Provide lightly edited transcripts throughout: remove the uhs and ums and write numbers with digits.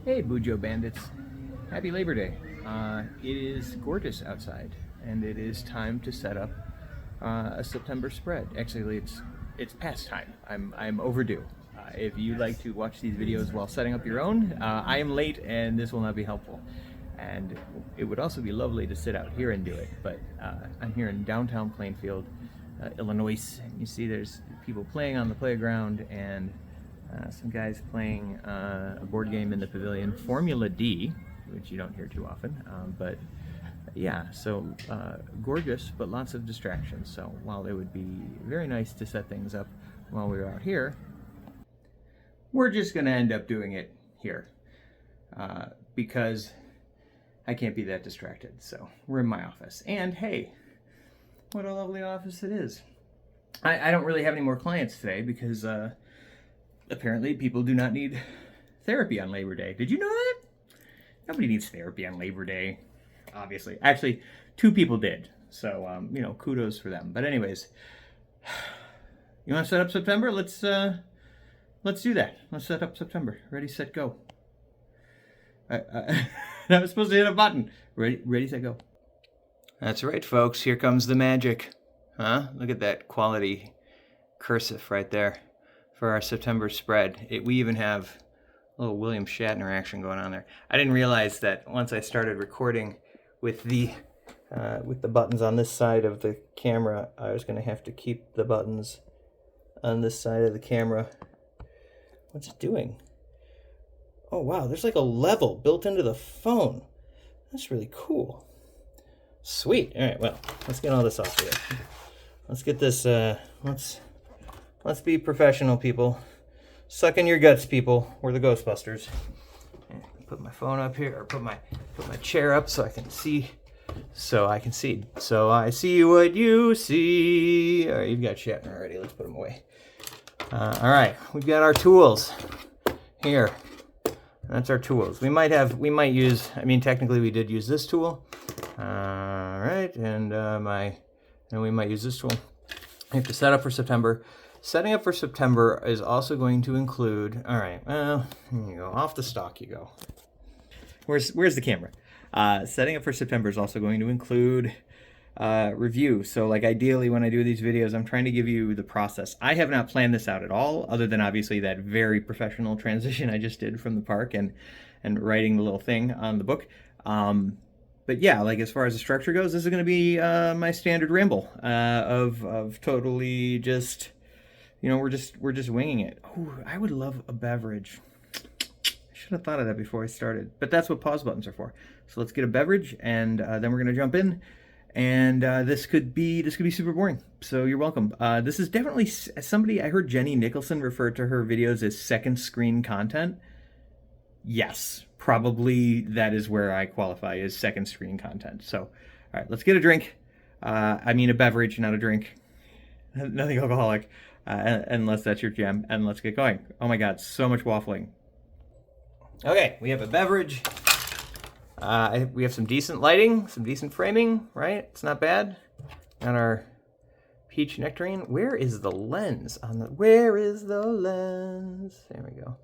Hey, Bujo Bandits. Happy Labor Day. It is gorgeous outside, and it is time to set up a September spread. Actually, it's past time. I'm overdue. If you like to watch these videos while setting up your own, I am late, and this will not be helpful. And it would also be lovely to sit out here and do it, but I'm here in downtown Plainfield, Illinois. You see there's people playing on the playground, and some guys playing a board game in the pavilion, Formula D, which you don't hear too often, but yeah, so gorgeous, but lots of distractions. So while it would be very nice to set things up while we were out here, we're just going to end up doing it here because I can't be that distracted. So we're in my office, and hey, what a lovely office it is. I don't really have any more clients today because apparently people do not need therapy on Labor Day. Did you know that? Nobody needs therapy on Labor Day, obviously. Actually, 2 people did. So, kudos for them. But anyways, you want to set up September? Let's do that. Let's set up September. Ready, set, go. I was supposed to hit a button. Ready, set, go. That's right, folks. Here comes the magic. Huh? Look at that quality cursive right there for our September spread. We even have a little William Shatner action going on there. I didn't realize that once I started recording with the buttons on this side of the camera, I was going to have to keep the buttons on this side of the camera. What's it doing? Oh wow, there's like a level built into the phone. That's really cool. Sweet. All right, well, let's get all this off here. Let's get this. Let's be professional, people. Suck in your guts, people. We're the Ghostbusters. Put my phone up here, or put my chair up so I can see. So I see what you see. All right, you've got Shatner already. Let's put him away. All right, we've got our tools here. That's our tools. We might use. I mean, technically, we did use this tool. All right, and we might use this tool. We have to set up for September. Setting up for September is also going to include, all right, well, here you go, off the stock you go. Where's the camera? Setting up for September is also going to include review. So like ideally when I do these videos, I'm trying to give you the process. I have not planned this out at all, other than obviously that very professional transition I just did from the park and writing the little thing on the book. But yeah, like as far as the structure goes, this is going to be my standard ramble of totally just... we're just winging it. Ooh, I would love a beverage. I should have thought of that before I started. But that's what pause buttons are for. So let's get a beverage, and then we're gonna jump in. And this could be super boring. So you're welcome. This is definitely somebody. I heard Jenny Nicholson refer to her videos as second screen content. Yes, probably that is where I qualify as second screen content. So, all right, let's get a drink. I mean a beverage, not a drink. Nothing alcoholic. Unless that's your jam, and let's get going. Oh my god, so much waffling. Okay, we have a beverage. We have some decent lighting, some decent framing, right? It's not bad. Got our peach nectarine. Where is the lens? Where is the lens? There we go.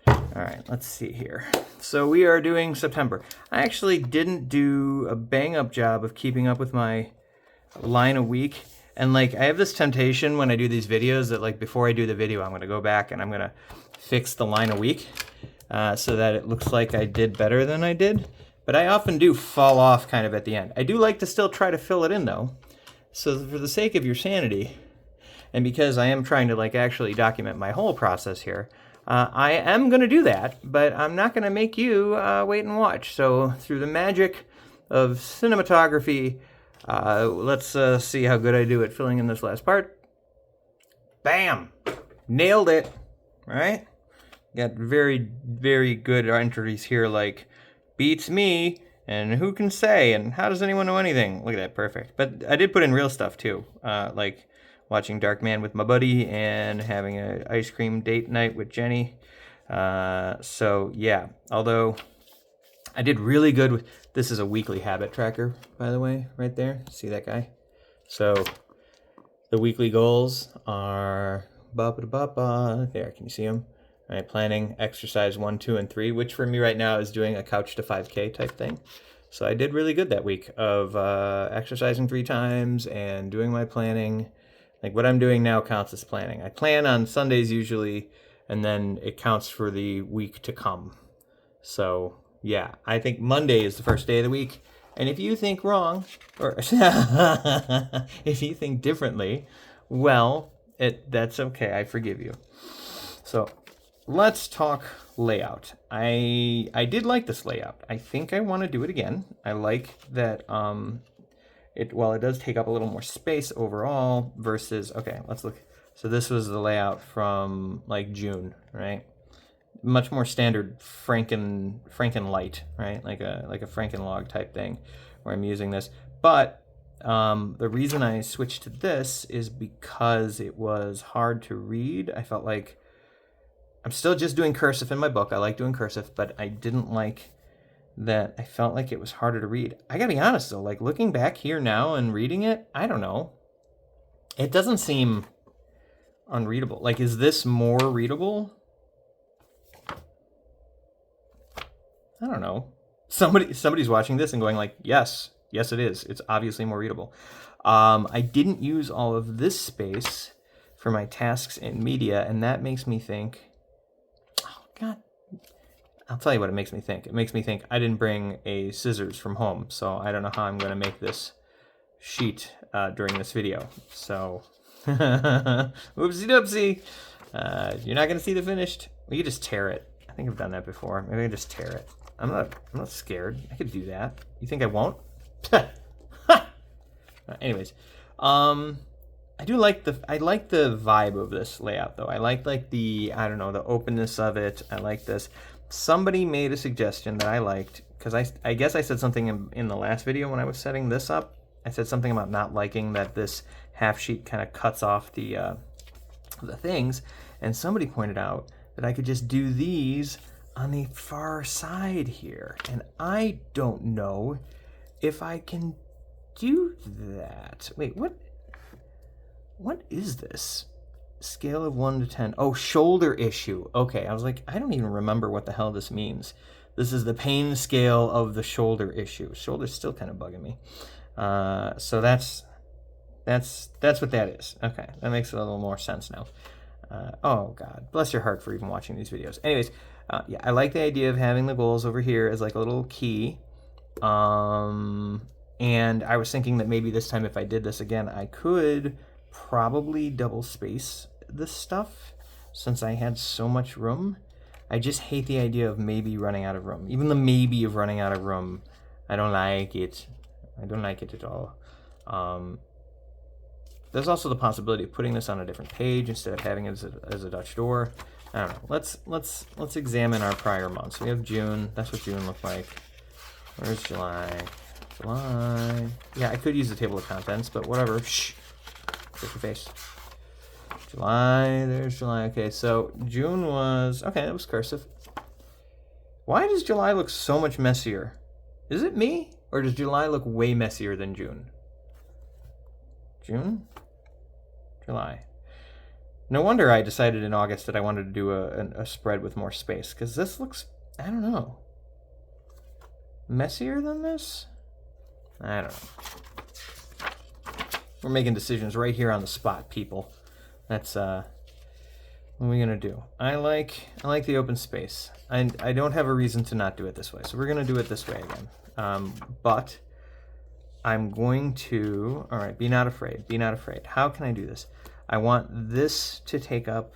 All right, let's see here. So we are doing September. I actually didn't do a bang-up job of keeping up with my line a week. And like, I have this temptation when I do these videos that like before I do the video, I'm going to go back and I'm going to fix the line a week so that it looks like I did better than I did. But I often do fall off kind of at the end. I do like to still try to fill it in though. So for the sake of your sanity, and because I am trying to like actually document my whole process here, I am going to do that, but I'm not going to make you wait and watch. So through the magic of cinematography, let's see how good I do at filling in this last part. Bam! Nailed it. All right? Got very, very good entries here like beats me and who can say and how does anyone know anything? Look at that, perfect. But I did put in real stuff too, like watching Dark Man with my buddy and having an ice cream date night with Jenny. So yeah, although I did really good with, this is a weekly habit tracker, by the way, right there. See that guy? So the weekly goals are, there, can you see them? right? Planning exercise 1, 2, and 3, which for me right now is doing a couch to 5K type thing. So I did really good that week of exercising 3 times and doing my planning. Like what I'm doing now counts as planning. I plan on Sundays usually, and then it counts for the week to come. So yeah, I think Monday is the first day of the week. And if you think wrong, or if you think differently, well, that's okay. I forgive you. So let's talk layout. I did like this layout. I think I want to do it again. I like that while it does take up a little more space overall versus, okay, let's look. So this was the layout from like June, right? Much more standard Franken-Light, right? Like a Franken-log type thing where I'm using this. But the reason I switched to this is because it was hard to read. I felt like I'm still just doing cursive in my book. I like doing cursive, but I didn't like that. I felt like it was harder to read. I gotta be honest though, like looking back here now and reading it, I don't know. It doesn't seem unreadable. Like, is this more readable? I don't know. Somebody's watching this and going like, yes, it is. It's obviously more readable. I didn't use all of this space for my tasks in media, and that makes me think, oh God, I'll tell you what it makes me think. It makes me think I didn't bring a scissors from home, so I don't know how I'm going to make this sheet during this video. So, oopsie doopsie. You're not going to see the finished. We could just tear it. I think I've done that before. Maybe I can just tear it. I'm not scared. I could do that. You think I won't? Anyways, I like the vibe of this layout though. I like the, I don't know, the openness of it. I like this. Somebody made a suggestion that I liked because I guess I said something in the last video when I was setting this up. I said something about not liking that this half sheet kind of cuts off the things, and somebody pointed out that I could just do these on the far side here, and I don't know if I can do that. Wait, what is this? Scale of 1 to 10. Oh, shoulder issue. Okay, I was like, I don't even remember what the hell this means. This is the pain scale of the shoulder issue. Shoulder's still kind of bugging me. So that's what that is. Okay, that makes a little more sense now. Oh God, bless your heart for even watching these videos. Anyways, yeah, I like the idea of having the goals over here as like a little key. And I was thinking that maybe this time if I did this again, I could probably double space this stuff since I had so much room. I just hate the idea of maybe running out of room. Even the maybe of running out of room, I don't like it. I don't like it at all. There's also the possibility of putting this on a different page instead of having it as a Dutch door. I don't know. Let's examine our prior months. We have June. That's what June looked like. Where's July? July. Yeah, I could use the table of contents, but whatever. Shh. Get your face. July. There's July. Okay, so June was... Okay, it was cursive. Why does July look so much messier? Is it me? Or does July look way messier than June? June? July. No wonder I decided in August that I wanted to do a spread with more space, because this looks, I don't know, messier than this? I don't know. We're making decisions right here on the spot, people. That's what are we gonna do? I like the open space. I don't have a reason to not do it this way, so we're gonna do it this way again. But I'm going to, all right, be not afraid, be not afraid. How can I do this? I want this to take up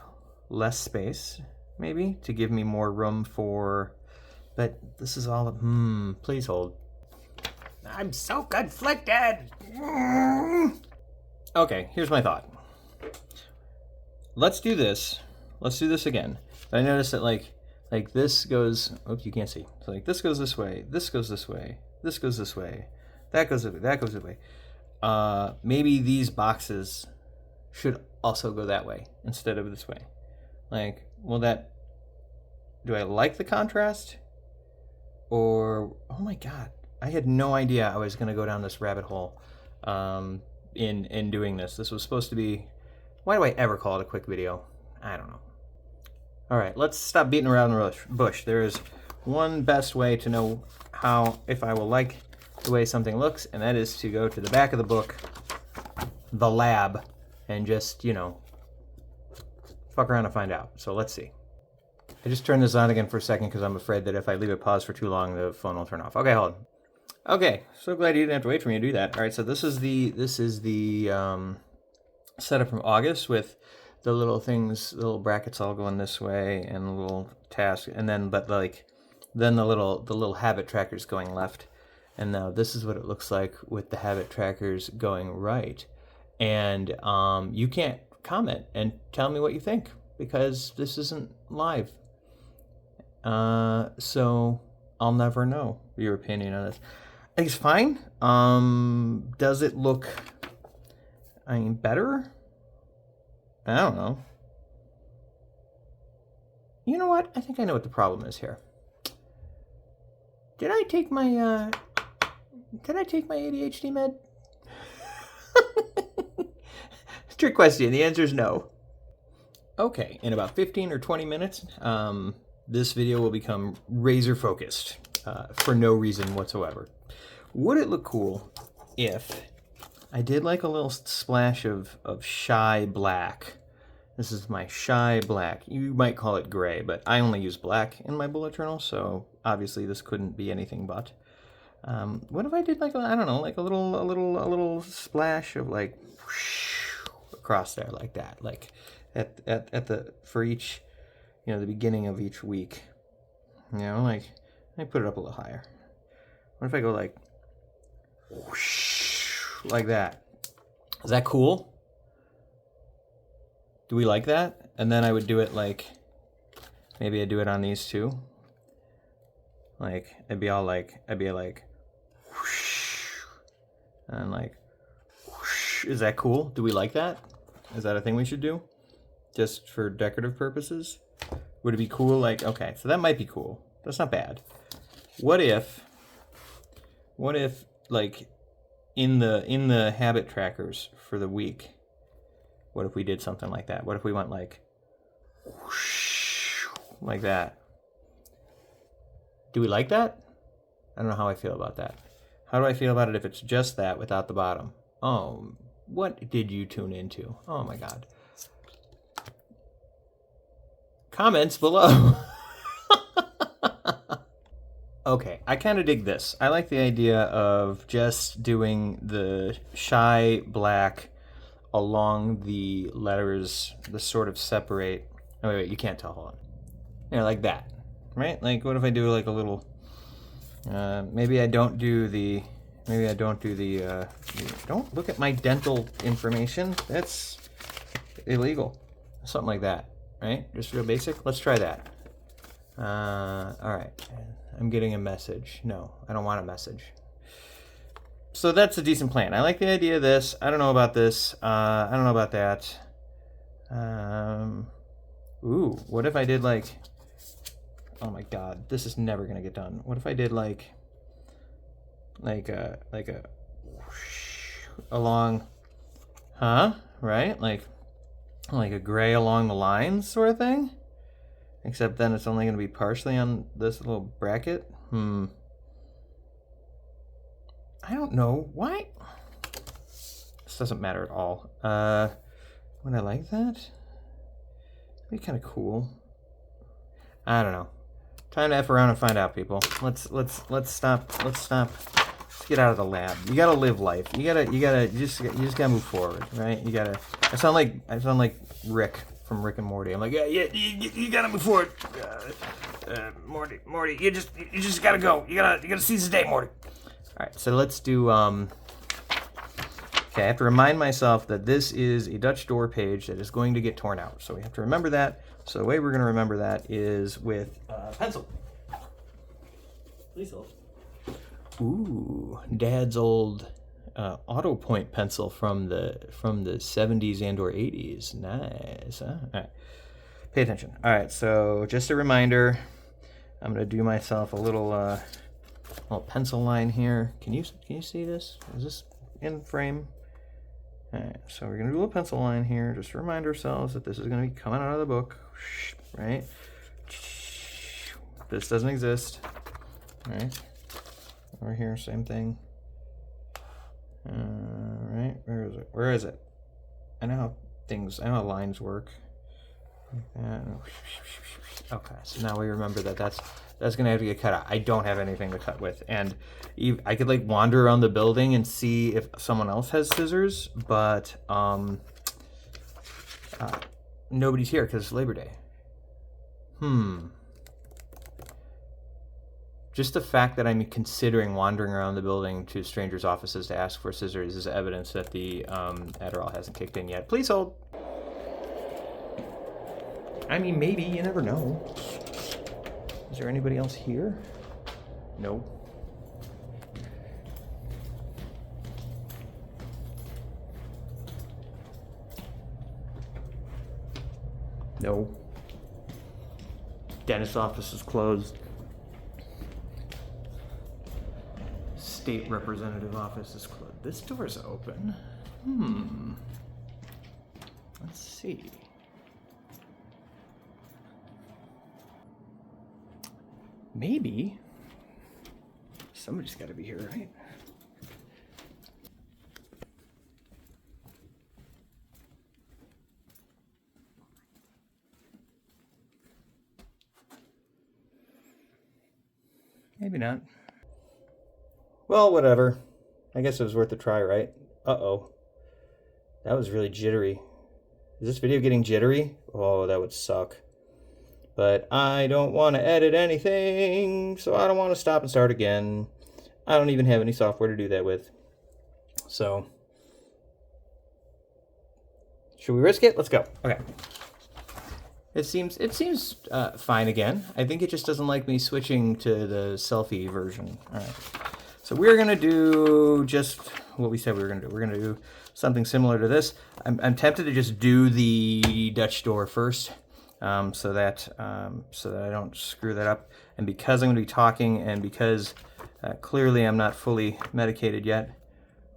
less space, maybe, to give me more room for, but this is all, please hold. I'm so conflicted. Okay, here's my thought. Let's do this. Let's do this again. But I noticed that like this goes, oops, you can't see. So like this goes this way, this goes this way, this goes this way, that goes this way, that goes this way. Maybe these boxes should also go that way instead of this way. Like, will that, do I like the contrast? Or, oh my God, I had no idea I was gonna go down this rabbit hole in doing this. This was supposed to be, why do I ever call it a quick video? I don't know. All right, let's stop beating around the bush. There is one best way to know if I will like the way something looks, and that is to go to the back of the book, the lab, and just, fuck around and find out. So let's see. I just turned this on again for a second because I'm afraid that if I leave it paused for too long, the phone will turn off. Okay, hold on. Okay, so glad you didn't have to wait for me to do that. All right, so this is the setup from August with the little things, the little brackets all going this way, and a little task, and then then the little habit trackers going left. And now this is what it looks like with the habit trackers going right. And you can't comment and tell me what you think because this isn't live. So I'll never know your opinion on this. I think it's fine. Does it look, better? I don't know. You know what? I think I know what the problem is here. Did I take my ADHD med? Trick question. The answer is no. Okay, in about 15 or 20 minutes, this video will become razor focused for no reason whatsoever. Would it look cool if I did like a little splash of shy black? This is my shy black. You might call it gray, but I only use black in my bullet journal, so obviously this couldn't be anything but. What if I did like a little splash of like across there like that, like for each, the beginning of each week, like let me put it up a little higher. What if I go like that? Is that cool? Do we like that? And then I would do it like, maybe I'd do it on these two. Like, I'd be like, whoosh, and like, whoosh. Is that cool? Do we like that? Is that a thing we should do? Just for decorative purposes? Would it be cool? Like, okay, so that might be cool. That's not bad. What if, like, in the habit trackers for the week, what if we did something like that? What if we went like, whoosh, like that? Do we like that? I don't know how I feel about that. How do I feel about it if it's just that without the bottom? Oh, what did you tune into? Oh my God. Comments below. Okay, I kind of dig this. I like the idea of just doing the shy black along the letters, the sort of separate. Oh, wait, you can't tell. Hold on. Like that, right? Like, what if I do like a little? Maybe I don't do the. Don't look at my dental information. That's illegal. Something like that, right? Just real basic. Let's try that. All right. I'm getting a message. No, I don't want a message. So that's a decent plan. I like the idea of this. I don't know about this. I don't know about that. Ooh, what if I did like... Oh my God, this is never gonna get done. What if I did like a whoosh along, right? Like a gray along the lines sort of thing? Except then it's only going to be partially on this little bracket. I don't know. Why? This doesn't matter at all. Would I like that? That'd be kind of cool. I don't know. Time to F around and find out, people. Let's stop. Let's get out of the lab. You gotta live life. You just gotta move forward, right? I sound like Rick from Rick and Morty. I'm like, yeah, you gotta move forward, Morty. You just gotta go. You gotta seize the day, Morty. All right, so let's do. Okay, I have to remind myself that this is a Dutch door page that is going to get torn out. So we have to remember that. So the way we're gonna remember that is with pencil. Please hold. Ooh, Dad's old auto point pencil from the 70s and or 80s. Nice, huh? All right, pay attention. All right, so just a reminder, I'm gonna do myself a little pencil line here. Can you see this? Is this in frame? All right, so we're gonna do a little pencil line here. Just to remind ourselves that this is gonna be coming out of the book right? This doesn't exist, right? Over here, same thing. Right, where is it? Where is it? I know how lines work. Okay, so now we remember that that's gonna have to get cut out. I don't have anything to cut with, and I could like wander around the building and see if someone else has scissors, but nobody's here because it's Labor Day. Just the fact that I'm considering wandering around the building to strangers' offices to ask for scissors is evidence that the Adderall hasn't kicked in yet. Please hold. I mean, maybe, you never know. Is there anybody else here? No. No. Dentist office is closed. State representative office is closed. This door's open. Let's see. Maybe somebody's got to be here, right? Maybe not. Well, whatever. I guess it was worth a try, right? Uh-oh. That was really jittery. Is this video getting jittery? Oh, that would suck. But I don't want to edit anything, so I don't want to stop and start again. I don't even have any software to do that with. So, should we risk it? Let's go. Okay. It seems fine again. I think it just doesn't like me switching to the selfie version. All right. So we're going to do just what we said we were going to do. We're going to do something similar to this. I'm tempted to just do the Dutch door first. So that I don't screw that up, and because I'm going to be talking, and because clearly I'm not fully medicated yet,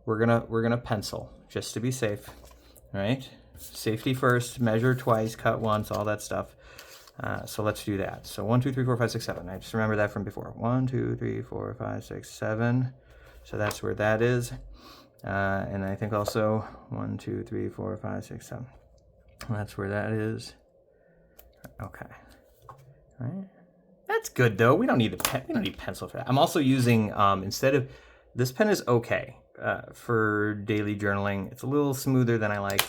we're gonna pencil just to be safe. All right, safety first. Measure twice, cut once, all that stuff. So let's do that. So 1, 2, 3, 4, 5, 6, 7. I just remember that from before. 1, 2, 3, 4, 5, 6, 7. So that's where that is, and I think also 1, 2, 3, 4, 5, 6, 7. That's where that is. Okay. All right. That's good though. We don't need the pen. We don't need pencil for that. I'm also using instead of this pen is okay for daily journaling. It's a little smoother than I like,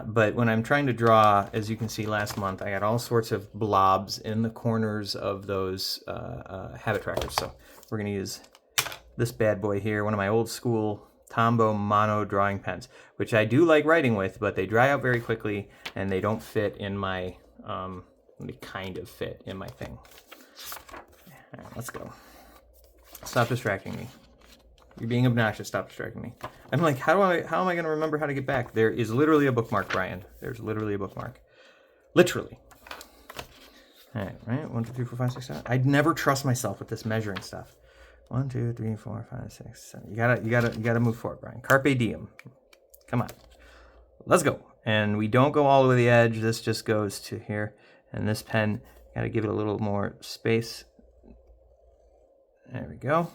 but when I'm trying to draw, as you can see, last month I got all sorts of blobs in the corners of those habit trackers. So we're gonna use this bad boy here, one of my old school Tombow mono drawing pens, which I do like writing with, but they dry out very quickly and they don't fit in my they kind of fit in my thing. All right, let's go. Stop distracting me. You're being obnoxious. Stop distracting me. I'm like, how am I going to remember how to get back? There is literally a bookmark, Brian. There's literally a bookmark. Literally. All right. 1, 2, 3, 4, 5, 6, 7. I'd never trust myself with this measuring stuff. 1, 2, 3, 4, 5, 6, 7. You gotta move forward, Brian. Carpe diem. Come on. Let's go. And we don't go all the way to the edge. This just goes to here. And this pen, gotta give it a little more space. There we go.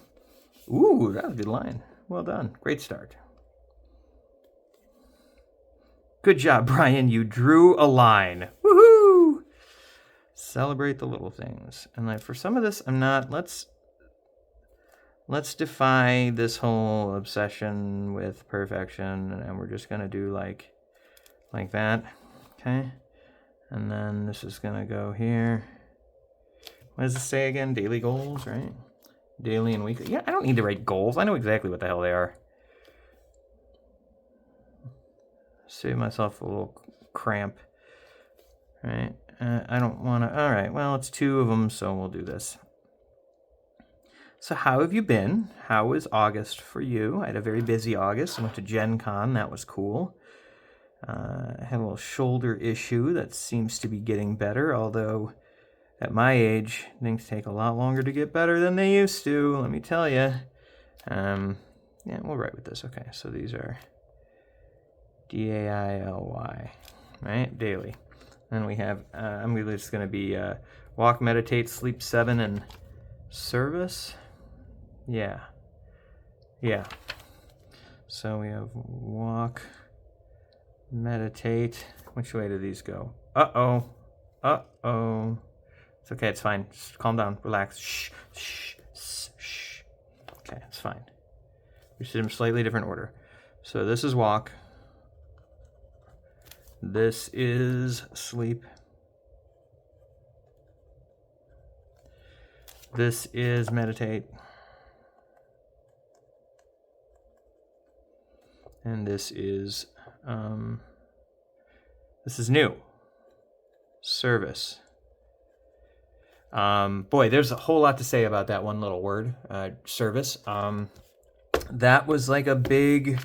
Ooh, that was a good line. Well done. Great start. Good job, Brian. You drew a line. Woohoo! Celebrate the little things. And like for some of this, I'm not. Let's defy this whole obsession with perfection, and we're just gonna do like that. Okay. And then this is gonna go here. What does this say again? Daily goals, right? Daily and weekly. Yeah, I don't need to write goals. I know exactly what the hell they are. Save myself a little cramp. Right? I don't want to. All right. Well, it's 2 of them, so we'll do this. So how have you been? How was August for you? I had a very busy August. I went to Gen Con. That was cool. I had a little shoulder issue that seems to be getting better, although at my age, things take a lot longer to get better than they used to, let me tell you. Yeah, we'll write with this. Okay, so these are D-A-I-L-Y, right? Daily. And we have, I'm really just going to be walk, meditate, sleep 7, and service. Yeah. So we have walk, meditate. Which way do these go? Uh-oh. It's okay, it's fine. Just calm down, relax. Shh. Okay, it's fine. We should in slightly different order. So this is walk. This is sleep. This is meditate. And this is new. Service. Boy, there's a whole lot to say about that one little word, service. That was like a big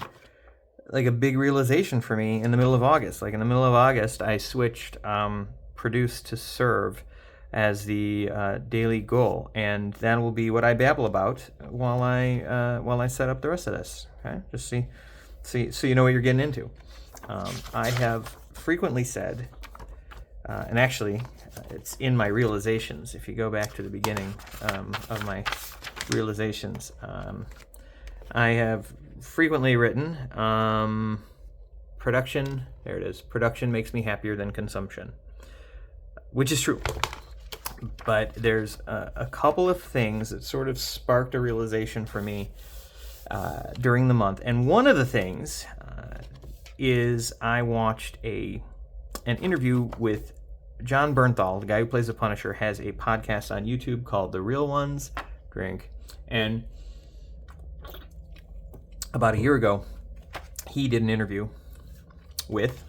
realization for me in the middle of August. Like in the middle of August, I switched produce to serve as the daily goal, and that will be what I babble about while I set up the rest of this. Okay, just see, so you know what you're getting into. I have frequently said, and actually, it's in my realizations. If you go back to the beginning of my realizations, I have frequently written, production, there it is, production makes me happier than consumption, which is true. But there's a couple of things that sort of sparked a realization for me during the month. And one of the things is I watched an interview with John Bernthal, the guy who plays the Punisher, has a podcast on YouTube called The Real Ones Drink. And about a year ago, he did an interview with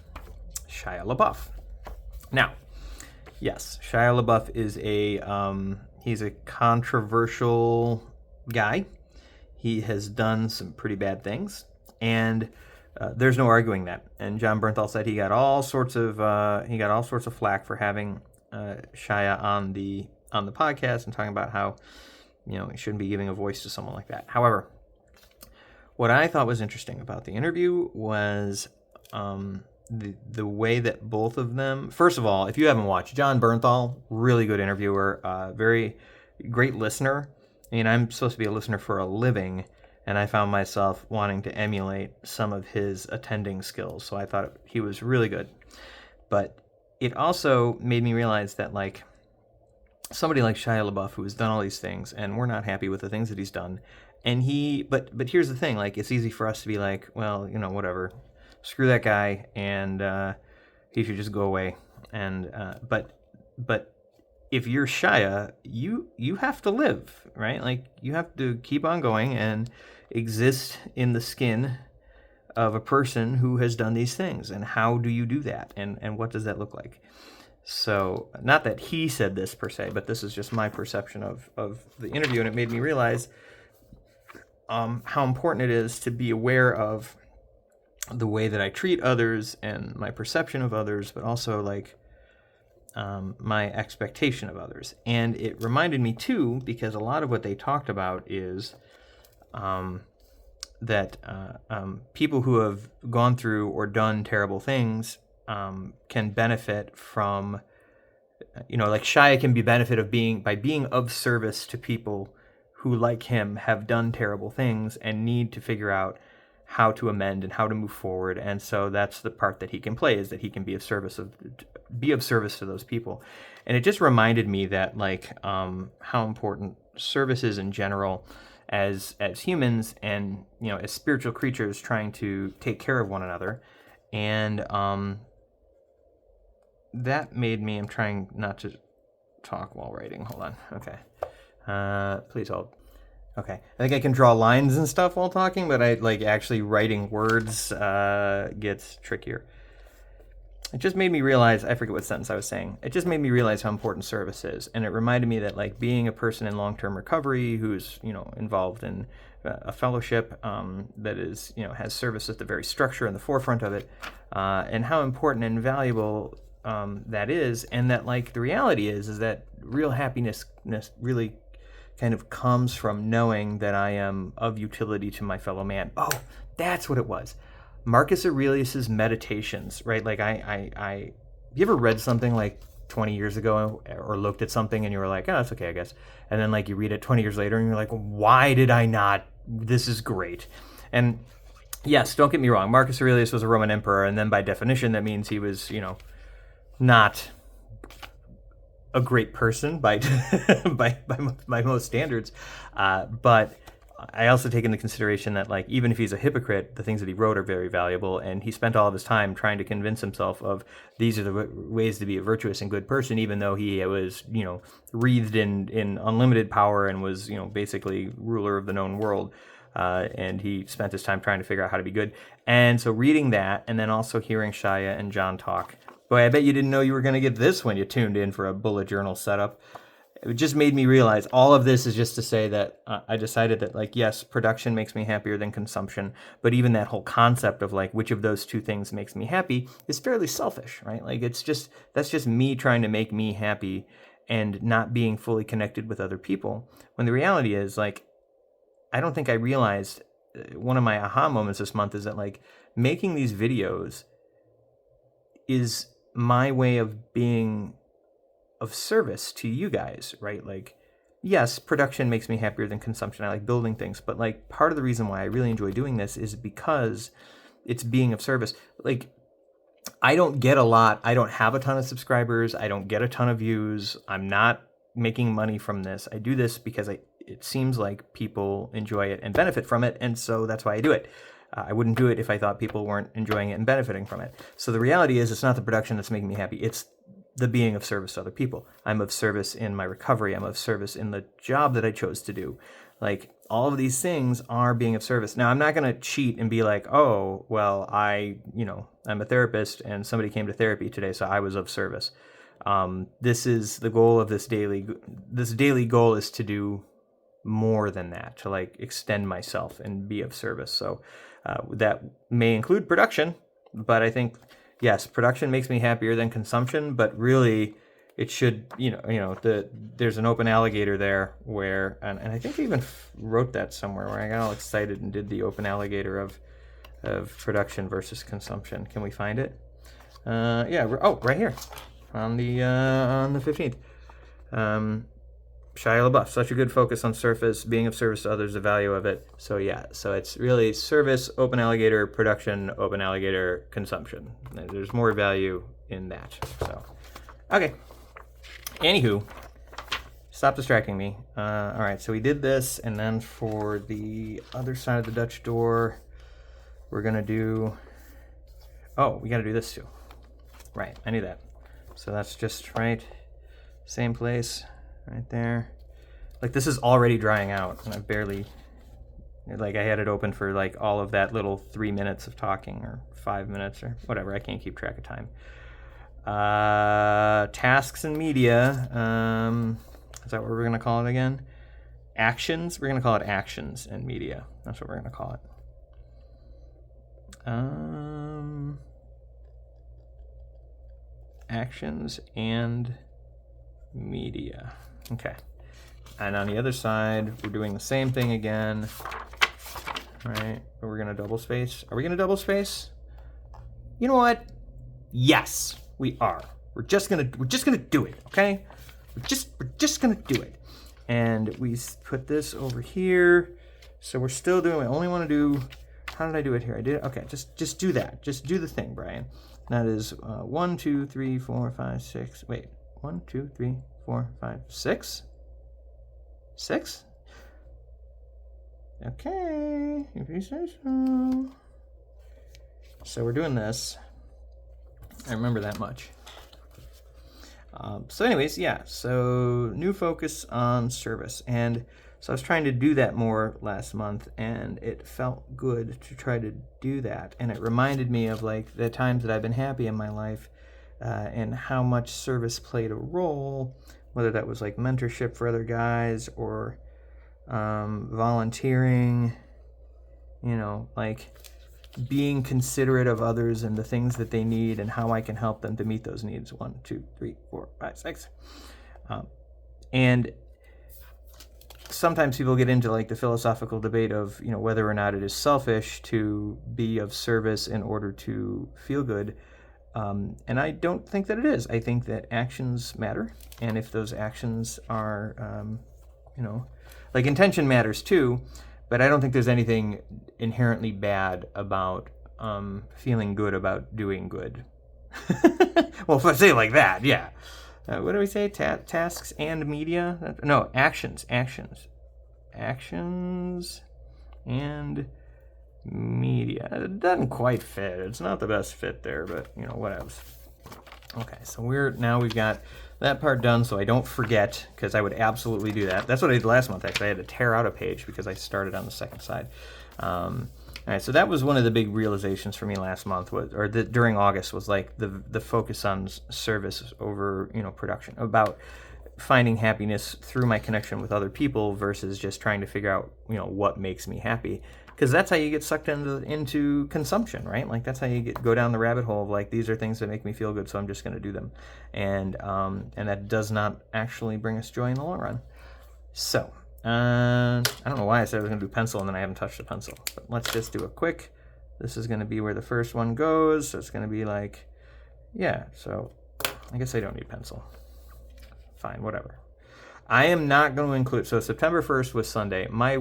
Shia LaBeouf. Now, yes, Shia LaBeouf is he's a controversial guy. He has done some pretty bad things, and there's no arguing that. And John Bernthal said he got all sorts of flack for having Shia on the podcast and talking about how he shouldn't be giving a voice to someone like that. However, what I thought was interesting about the interview was the way that both of them. First of all, if you haven't watched, John Bernthal, really good interviewer, very great listener. I mean, I'm supposed to be a listener for a living, and I found myself wanting to emulate some of his attending skills. So I thought he was really good. But it also made me realize that, like, somebody like Shia LaBeouf, who has done all these things, and we're not happy with the things that he's done, and but here's the thing, like, it's easy for us to be like, well, whatever, screw that guy, and he should just go away. And but if you're Shia, you have to live, right? Like, you have to keep on going and exist in the skin of a person who has done these things. And how do you do that? And what does that look like? So, not that he said this per se, but this is just my perception of the interview, and it made me realize how important it is to be aware of the way that I treat others and my perception of others, but also, like, my expectation of others. And it reminded me too, because a lot of what they talked about is that people who have gone through or done terrible things can benefit from, like Shia can be benefit of being of service to people who, like him, have done terrible things and need to figure out how to amend and how to move forward. And so that's the part that he can play, is that he can be of service to those people. And it just reminded me that, like, how important service is in general as humans and, as spiritual creatures trying to take care of one another. And that made me, I'm trying not to talk while writing. Hold on. Okay. Please hold. Okay. I think I can draw lines and stuff while talking, but actually writing words gets trickier. It just made me realize, I forget what sentence I was saying. It just made me realize how important service is. And it reminded me that, like, being a person in long-term recovery who's, involved in a fellowship that is, has service at the very structure and the forefront of it, and how important and valuable that is. And that, like, the reality is that real happiness really kind of comes from knowing that I am of utility to my fellow man. Oh, that's what it was. Marcus Aurelius's Meditations, right? Like, I you ever read something like 20 years ago or looked at something and you were like, oh, that's okay, I guess. And then like you read it 20 years later and you're like, why did I not? This is great. And yes, don't get me wrong. Marcus Aurelius was a Roman emperor, and then by definition, that means he was, not a great person by by most standards. But I also take into consideration that, like, even if he's a hypocrite, the things that he wrote are very valuable, and he spent all of his time trying to convince himself of these are the ways to be a virtuous and good person, even though he was, wreathed in unlimited power and was, basically ruler of the known world. And he spent his time trying to figure out how to be good. And so reading that, and then also hearing Shaya and John talk. Boy, I bet you didn't know you were going to get this when you tuned in for a bullet journal setup. It just made me realize all of this is just to say that I decided that, like, yes, production makes me happier than consumption, but even that whole concept of, like, which of those two things makes me happy is fairly selfish, right? Like, that's just me trying to make me happy and not being fully connected with other people. When the reality is, like, I don't think I realized one of my aha moments this month is that, like, making these videos is my way of being of service to you guys, right? Like, yes, production makes me happier than consumption. I like building things, but, like, part of the reason why I really enjoy doing this is because it's being of service. Like, I don't have a ton of subscribers. I don't get a ton of views. I'm not making money from this. I do this because it seems like people enjoy it and benefit from it, and so that's why I do it. I wouldn't do it if I thought people weren't enjoying it and benefiting from it. So the reality is, it's not the production that's making me happy. It's the being of service to other people. I'm of service in my recovery. I'm of service in the job that I chose to do. Like, all of these things are being of service. Now, I'm not going to cheat and be like, oh, well, I'm a therapist and somebody came to therapy today, so I was of service. This is the goal of this daily goal is to do more than that, to, like, extend myself and be of service. So that may include production, but I think, yes, production makes me happier than consumption, but really it should, there's an open alligator there where, and I think I even wrote that somewhere where I got all excited and did the open alligator of production versus consumption. Can we find it? Right here on the 15th. Shia LaBeouf, such a good focus on surface, being of service to others, the value of it. So yeah, so it's really service, open alligator, production, open alligator, consumption. There's more value in that. So, okay. Anywho, stop distracting me. All right, so we did this, and then for the other side of the Dutch door, we're gonna do, we gotta do this too. Right, I knew that. So that's just right, same place. Right there. Like, this is already drying out, and I barely, like, I had it open for, like, all of that little 3 minutes of talking, or 5 minutes, or whatever. I can't keep track of time. Tasks and media. Is that what we're going to call it again? Actions? We're going to call it actions and media. That's what we're going to call it. Actions and media. Okay. And on the other side, we're doing the same thing again. All right. We're going to double space. Are we going to double space? You know what? Yes, we are. We're just going to do it, okay? We're just going to do it. And we put this over here. So we're still doing, I only want to do, how did I do it here? I did, okay, just do that. Just do the thing, Brian. That is 1, 2, 3, 4, 5, 6. Wait, 1, 2, 3, 4, 5, 6? 6? Okay, if you say so. So we're doing this. I remember that much. So anyways, yeah, so new focus on service. And so I was trying to do that more last month, and it felt good to try to do that. And it reminded me of, like, the times that I've been happy in my life, and how much service played a role, whether that was, like, mentorship for other guys or volunteering, like, being considerate of others and the things that they need and how I can help them to meet those needs. 1, 2, 3, 4, 5, 6. And sometimes people get into, like, the philosophical debate of, whether or not it is selfish to be of service in order to feel good. And I don't think that it is. I think that actions matter. And if those actions are, like intention matters too, but I don't think there's anything inherently bad about feeling good about doing good. Well, if I say it like that, yeah. What do we say? Tasks and media? No, actions. Actions and media. It doesn't quite fit. It's not the best fit there, but whatevs. Okay, so we've got that part done, so I don't forget, because I would absolutely do that. That's what I did last month, actually. I had to tear out a page because I started on the second side. All right, so that was one of the big realizations for me last month, during August, was like the focus on service over production, about finding happiness through my connection with other people versus just trying to figure out what makes me happy. Because that's how you get sucked into consumption, right? Like that's how you go down the rabbit hole of like, these are things that make me feel good, so I'm just going to do them, and that does not actually bring us joy in the long run. So I don't know why I said I was going to do pencil and then I haven't touched the pencil. But let's just do a quick. This is going to be where the first one goes. So it's going to be like, yeah. So I guess I don't need pencil. Fine, whatever. I am not going to include. So September 1st was Sunday. My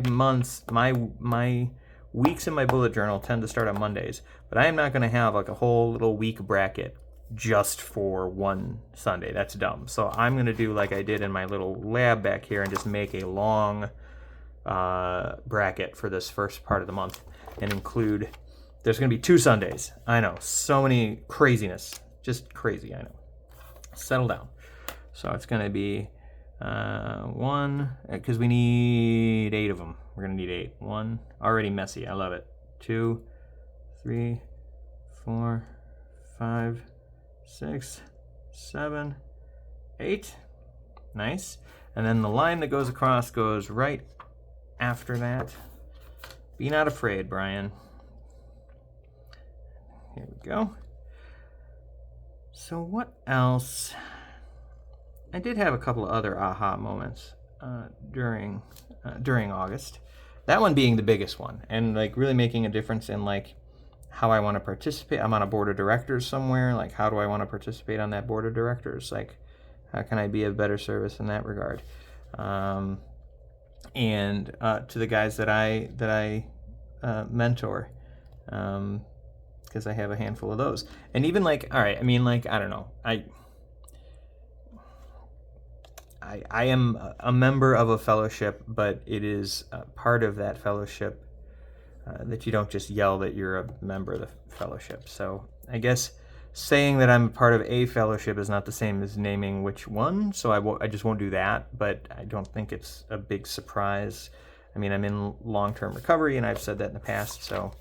weeks in my bullet journal tend to start on Mondays, but I am not going to have like a whole little week bracket just for one Sunday. That's dumb. So I'm going to do like I did in my little lab back here and just make a long bracket for this first part of the month and include, there's going to be 2 Sundays. I know, so many craziness, just crazy, I know. Settle down. So it's going to be 1, because we need 8 of them. We're going to need 8. 1, already messy. I love it. 2, 3, 4, 5, 6, 7, 8. Nice. And then the line that goes across goes right after that. Be not afraid, Brian. Here we go. So what else? I did have a couple of other aha moments during August. That one being the biggest one, and like really making a difference in like how I want to participate. I'm on a board of directors somewhere. Like, how do I want to participate on that board of directors? Like, how can I be of better service in that regard? And to the guys that I mentor, because I have a handful of those. And even like, all right, I mean, like, I don't know, I am a member of a fellowship, but it is part of that fellowship that you don't just yell that you're a member of the fellowship. So I guess saying that I'm part of a fellowship is not the same as naming which one, so I just won't do that, but I don't think it's a big surprise. I mean, I'm in long-term recovery, and I've said that in the past, so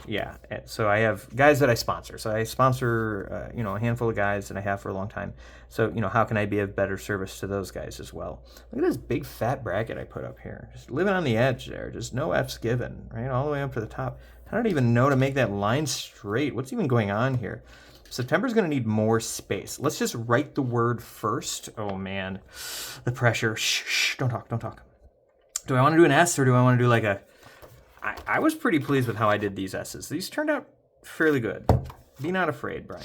yeah. So I have guys that I sponsor. So I sponsor, a handful of guys that I have for a long time. So, how can I be of better service to those guys as well? Look at this big fat bracket I put up here. Just living on the edge there. Just no F's given, right? All the way up to the top. I don't even know to make that line straight. What's even going on here? September's going to need more space. Let's just write the word first. Oh, man. The pressure. Shh, don't talk. Do I want to do an S or do I want to do like a... I was pretty pleased with how I did these S's. These turned out fairly good. Be not afraid, Brian.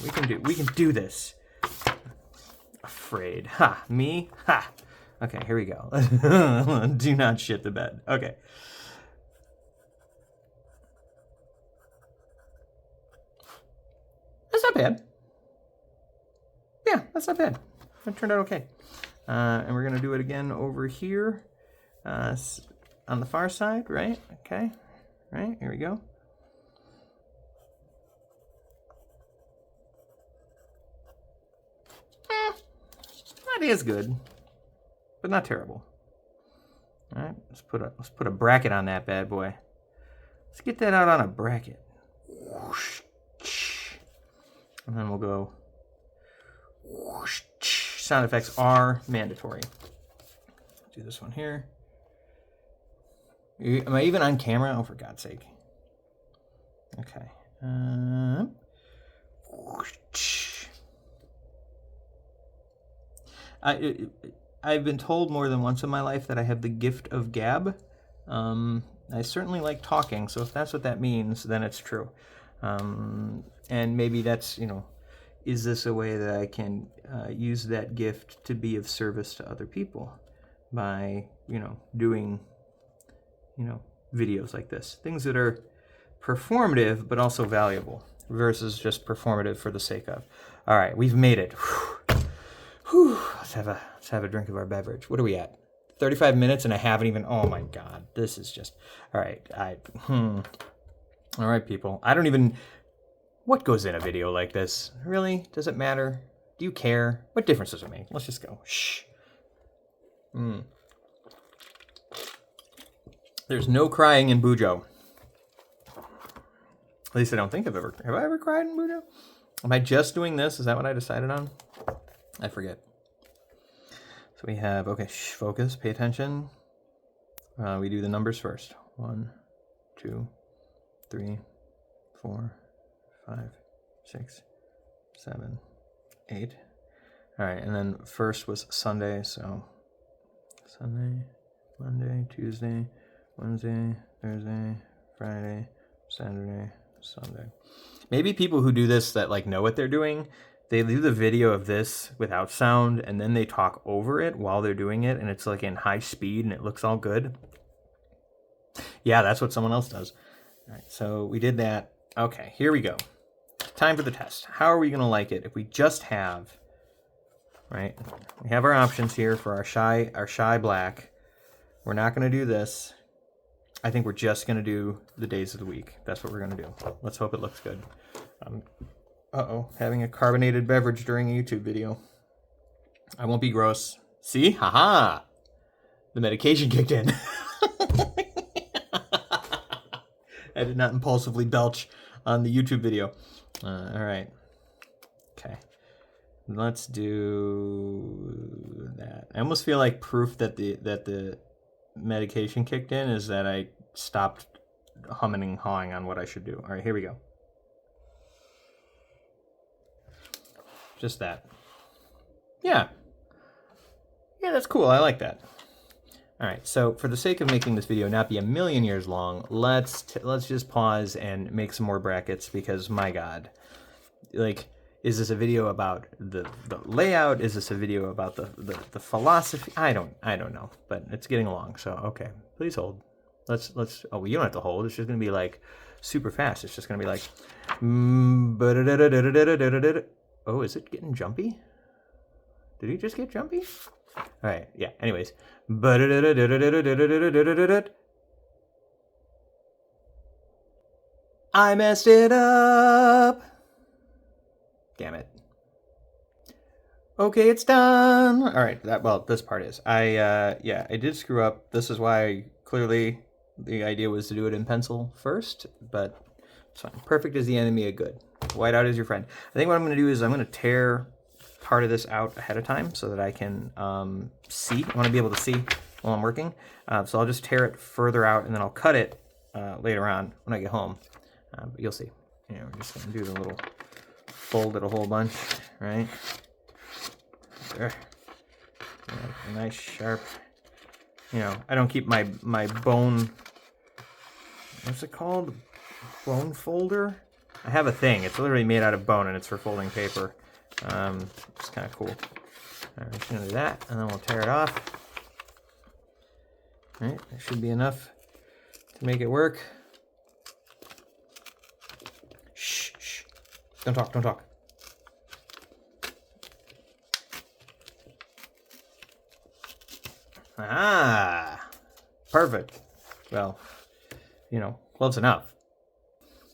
We can do this. Afraid. Ha. Me? Ha. Okay, here we go. Do not shit the bed. Okay. That's not bad. Yeah, that's not bad. It turned out okay. And we're going to do it again over here. On the far side, right? Okay. Right, here we go. That is good, but not terrible. All right, let's put a bracket on that bad boy. Let's get that out on a bracket. And then we'll go. Sound effects are mandatory. Do this one here. Am I even on camera? Oh, for God's sake. Okay. I've been told more than once in my life that I have the gift of gab. I certainly like talking, so if that's what that means, then it's true. And maybe that's, is this a way that I can use that gift to be of service to other people by, doing, videos like this? Things that are performative but also valuable versus just performative for the sake of. All right, we've made it. Whew. Let's have a drink of our beverage. What are we at? 35 minutes and I haven't even, oh my God, this is just, all right. All right, people. I don't even, what goes in a video like this? Really? Does it matter? Do you care? What difference does it make? Let's just go. Shh. There's no crying in Bujo. At least I don't think have I ever cried in Bujo? Am I just doing this? Is that what I decided on? I forget. So we have, okay, focus, pay attention. We do the numbers first. 1, 2, 3, 4, 5, 6, 7, 8. All right, and then first was Sunday, so Sunday, Monday, Tuesday, Wednesday, Thursday, Friday, Saturday, Sunday. Maybe people who do this that know what they're doing, they do the video of this without sound and then they talk over it while they're doing it and it's in high speed and it looks all good. Yeah, that's what someone else does. All right, so we did that. Okay, here we go. Time for the test. How are we going to like it if we just have, right? We have our options here for our shy black. We're not going to do this. I think we're just going to do the days of the week. That's what we're going to do. Let's hope it looks good. Having a carbonated beverage during a YouTube video. I won't be gross. See? Haha! The medication kicked in. I did not impulsively belch on the YouTube video. All right. Okay. Let's do that. I almost feel like proof that the medication kicked in is that I stopped humming and hawing on what I should do. All right, here we go. Just that. Yeah. Yeah, that's cool. I like that. All right, so for the sake of making this video not be a million years long, let's just pause and make some more brackets because, my God, is this a video about the layout? Is this a video about the philosophy? I don't know, but it's getting along. So okay, please hold. Let's. Oh, well, you don't have to hold. It's just gonna be super fast. It's just gonna be Oh, is it getting jumpy? Did he just get jumpy? All right, yeah, anyways. I messed it up. Damn it. Okay, it's done. All right, this part is. I did screw up. This is why clearly the idea was to do it in pencil first, but it's fine. Perfect is the enemy of good. Whiteout is your friend. I think what I'm going to do is I'm going to tear part of this out ahead of time so that I can see. I want to be able to see while I'm working. So I'll just tear it further out and then I'll cut it later on when I get home. But you'll see. We're just going to do the little fold it a whole bunch, right? There. A nice sharp. I don't keep my bone. What's it called? Bone folder? I have a thing. It's literally made out of bone and it's for folding paper. It's kind of cool. All right, we're just gonna do that, and then we'll tear it off. All right, that should be enough to make it work. Shh, shh. Don't talk. Ah, perfect. Well, close enough.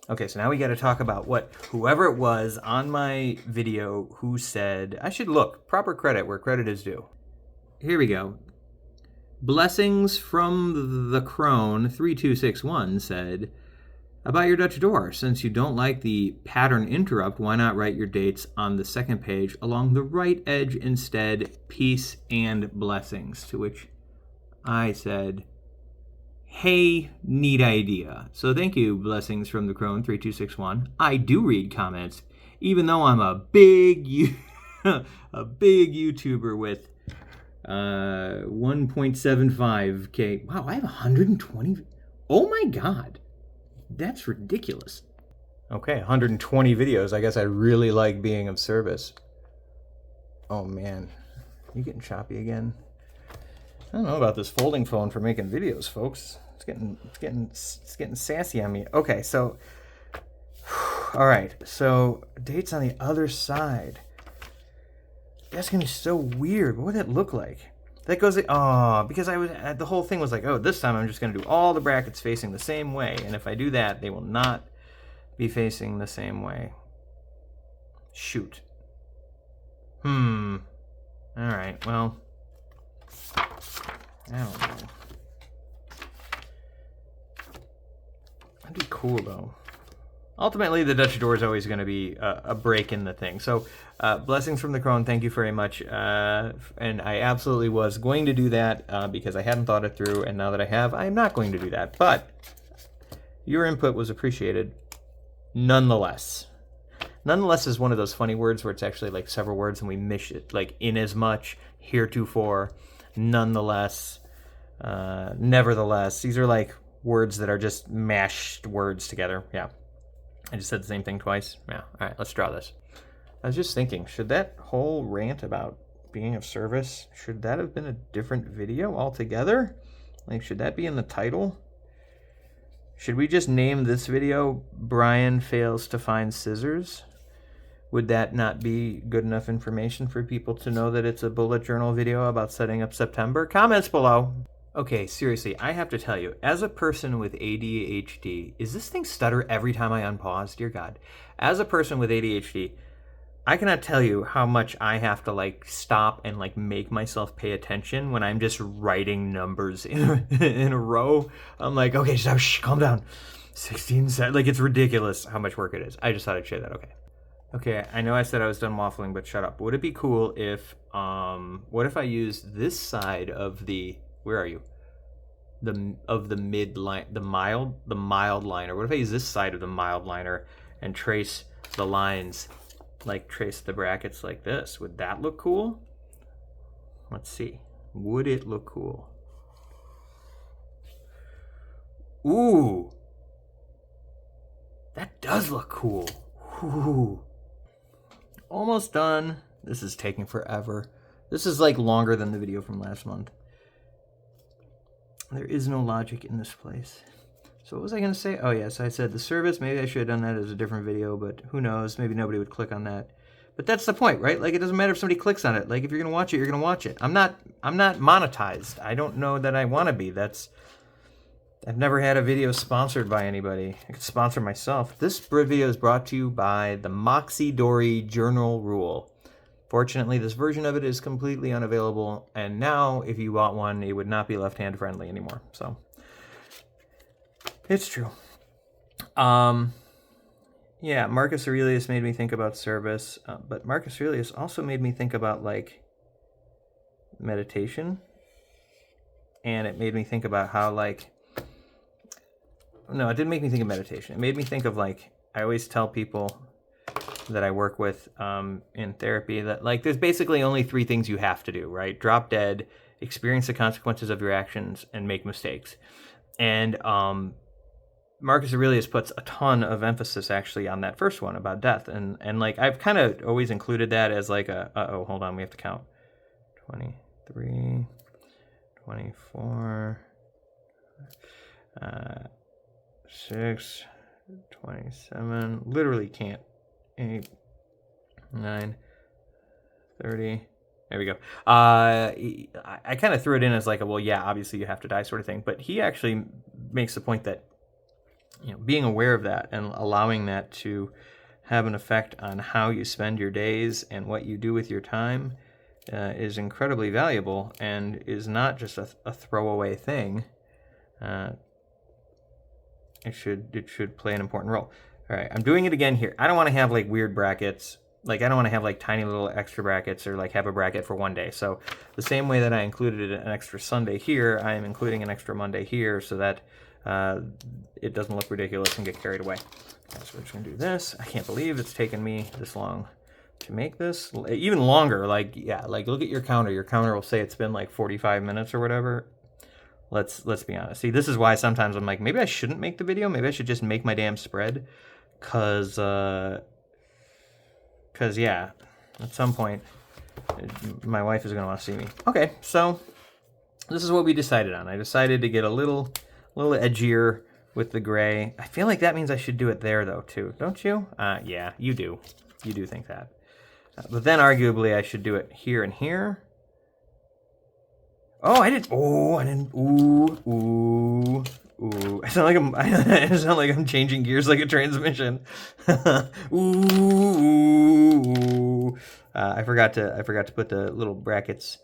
Okay, so now we got to talk about what whoever it was on my video who said, I should look, proper credit where credit is due. Here we go. Blessings from the Crone 3261 said, about your Dutch door, since you don't like the pattern interrupt, why not write your dates on the second page along the right edge instead, peace and blessings, to which I said, hey, neat idea. So thank you, Blessings from the Crone 3261. I do read comments, even though I'm a big YouTuber with 1.75K. Wow, I have 120. Oh my God, that's ridiculous. Okay, 120 videos. I guess I really like being of service. Oh man, you getting choppy again? I don't know about this folding phone for making videos, folks. It's getting sassy on me. Okay, so all right, so dates on the other side. That's gonna be so weird. What would that look like? That goes, oh, because the whole thing was like, oh, this time I'm just gonna do all the brackets facing the same way, and if I do that, they will not be facing the same way. Shoot. All right, well, I don't know. That'd be cool, though. Ultimately, the Dutch door is always going to be a break in the thing. So, blessings from the crone. Thank you very much. And I absolutely was going to do that because I hadn't thought it through. And now that I have, I'm not going to do that. But your input was appreciated nonetheless. Nonetheless is one of those funny words where it's actually like several words and we miss it. Like inasmuch, heretofore, nonetheless, nevertheless. These are like words that are just mashed words together. Yeah. I just said the same thing twice. Yeah. All right, let's draw this. I was just thinking, should that whole rant about being of service, should that have been a different video altogether? Like, should that be in the title? Should we just name this video Brian Fails to Find Scissors? Would that not be good enough information for people to know that it's a bullet journal video about setting up September? Comments below. Okay, seriously, I have to tell you, as a person with ADHD, is this thing stutter every time I unpause? Dear God. As a person with ADHD, I cannot tell you how much I have to like stop and like make myself pay attention when I'm just writing numbers in a row. I'm like, okay, stop, calm down. 16 seconds. Like, it's ridiculous how much work it is. I just thought I'd share that. Okay, I know I said I was done waffling, but shut up. Would it be cool if, what if I used this side of the, where are you? The mid line, the mild liner. What if I use this side of the mild liner and trace the lines, like trace the brackets like this? Would that look cool? Let's see. Would it look cool? Ooh. That does look cool. Ooh. Almost done. This is taking forever. This is like longer than the video from last month. There is no logic in this place. So what was I going to say? Oh, yes, I said the service. Maybe I should have done that as a different video, but who knows? Maybe nobody would click on that. But that's the point, right? Like, it doesn't matter if somebody clicks on it. Like, if you're going to watch it, you're going to watch it. I'm not monetized. I don't know that I want to be. I've never had a video sponsored by anybody. I could sponsor myself. This video is brought to you by the Moxie Dory Journal Rule. Fortunately, this version of it is completely unavailable, and now, if you bought one, it would not be left-hand friendly anymore. So, it's true. Yeah, Marcus Aurelius made me think about service, but Marcus Aurelius also made me think about, like, meditation, and it made me think about how, like, no, it didn't make me think of meditation. It made me think of, like, I always tell people that I work with in therapy that, like, there's basically only 3 things you have to do, right? Drop dead, experience the consequences of your actions, and make mistakes. And Marcus Aurelius puts a ton of emphasis actually on that first one about death. And like, I've kind of always included that as like oh, hold on, we have to count. 23, 24, 6, 27, literally can't. 8, 9, 30. There we go. I kind of threw it in as like a, well, yeah, obviously you have to die sort of thing. But he actually makes the point that, you know, being aware of that and allowing that to have an effect on how you spend your days and what you do with your time is incredibly valuable and is not just a throwaway thing. It should play an important role. All right, I'm doing it again here. I don't want to have like weird brackets. Like, I don't want to have like tiny little extra brackets or like have a bracket for one day. So the same way that I included an extra Sunday here, I am including an extra Monday here so that it doesn't look ridiculous and get carried away. Okay, so we're just going to do this. I can't believe it's taken me this long to make this. Even longer, like, yeah, like look at your counter. Your counter will say it's been like 45 minutes or whatever. Let's be honest. See, this is why sometimes I'm like, maybe I shouldn't make the video. Maybe I should just make my damn spread. Cause yeah, at some point, my wife is gonna want to see me. Okay, so this is what we decided on. I decided to get a little edgier with the gray. I feel like that means I should do it there though too, don't you? Yeah, you do. You do think that. But then arguably I should do it here and here. Oh, I didn't. Ooh. I sound like I'm changing gears like a transmission. Ooh. I forgot to put the little brackets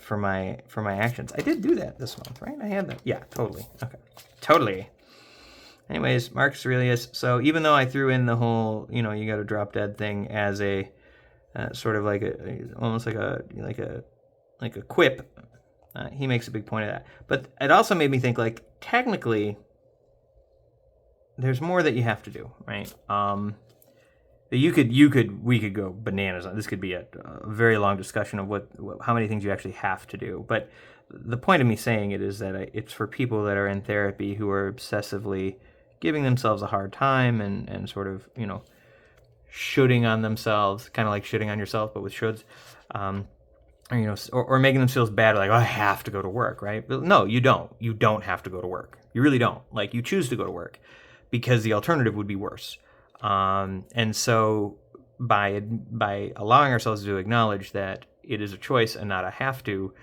for my actions. I did do that this month, right? I had that. Yeah, totally. Okay, totally. Anyways, Marcus Aurelius. So even though I threw in the whole, you got to drop dead thing as a sort of like almost like a quip. He makes a big point of that. But it also made me think, like, technically, there's more that you have to do, right? We could go bananas on this. Could be a very long discussion of how many things you actually have to do. But the point of me saying it is that it's for people that are in therapy who are obsessively giving themselves a hard time and sort of, shooting on themselves, kind of like shitting on yourself, but with shoulds. Or making themselves bad, like, oh, I have to go to work, right? But no, you don't. You don't have to go to work. You really don't. Like, you choose to go to work because the alternative would be worse. And so by allowing ourselves to acknowledge that it is a choice and not a have to,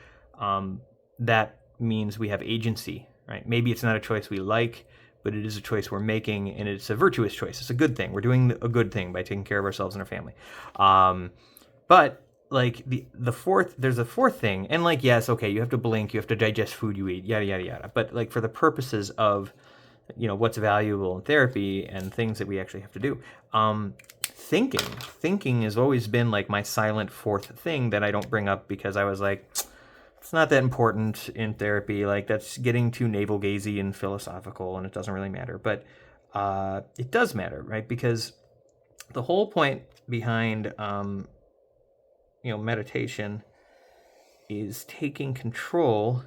that means we have agency, right? Maybe it's not a choice we like, but it is a choice we're making, and it's a virtuous choice. It's a good thing. We're doing a good thing by taking care of ourselves and our family. But like there's a fourth thing, and like, yes, okay, you have to blink, you have to digest food you eat, yada yada yada. But like for the purposes of what's valuable in therapy and things that we actually have to do, thinking has always been like my silent fourth thing that I don't bring up because I was like, it's not that important in therapy. Like that's getting too navel gazy and philosophical, and it doesn't really matter. But it does matter, right? Because the whole point behind meditation is taking control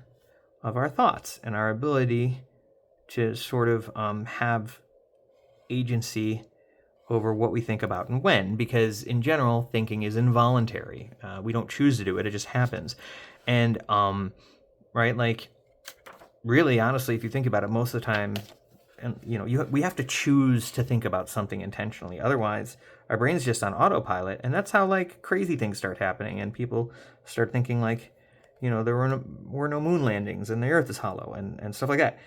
of our thoughts and our ability to sort of have agency over what we think about and when, because in general, thinking is involuntary. We don't choose to do it. It just happens. And, right, like, really, honestly, if you think about it, most of the time, and we have to choose to think about something intentionally. Otherwise, our brain's just on autopilot, and that's how like crazy things start happening, and people start thinking like, there were no moon landings, and the Earth is hollow, and stuff like that.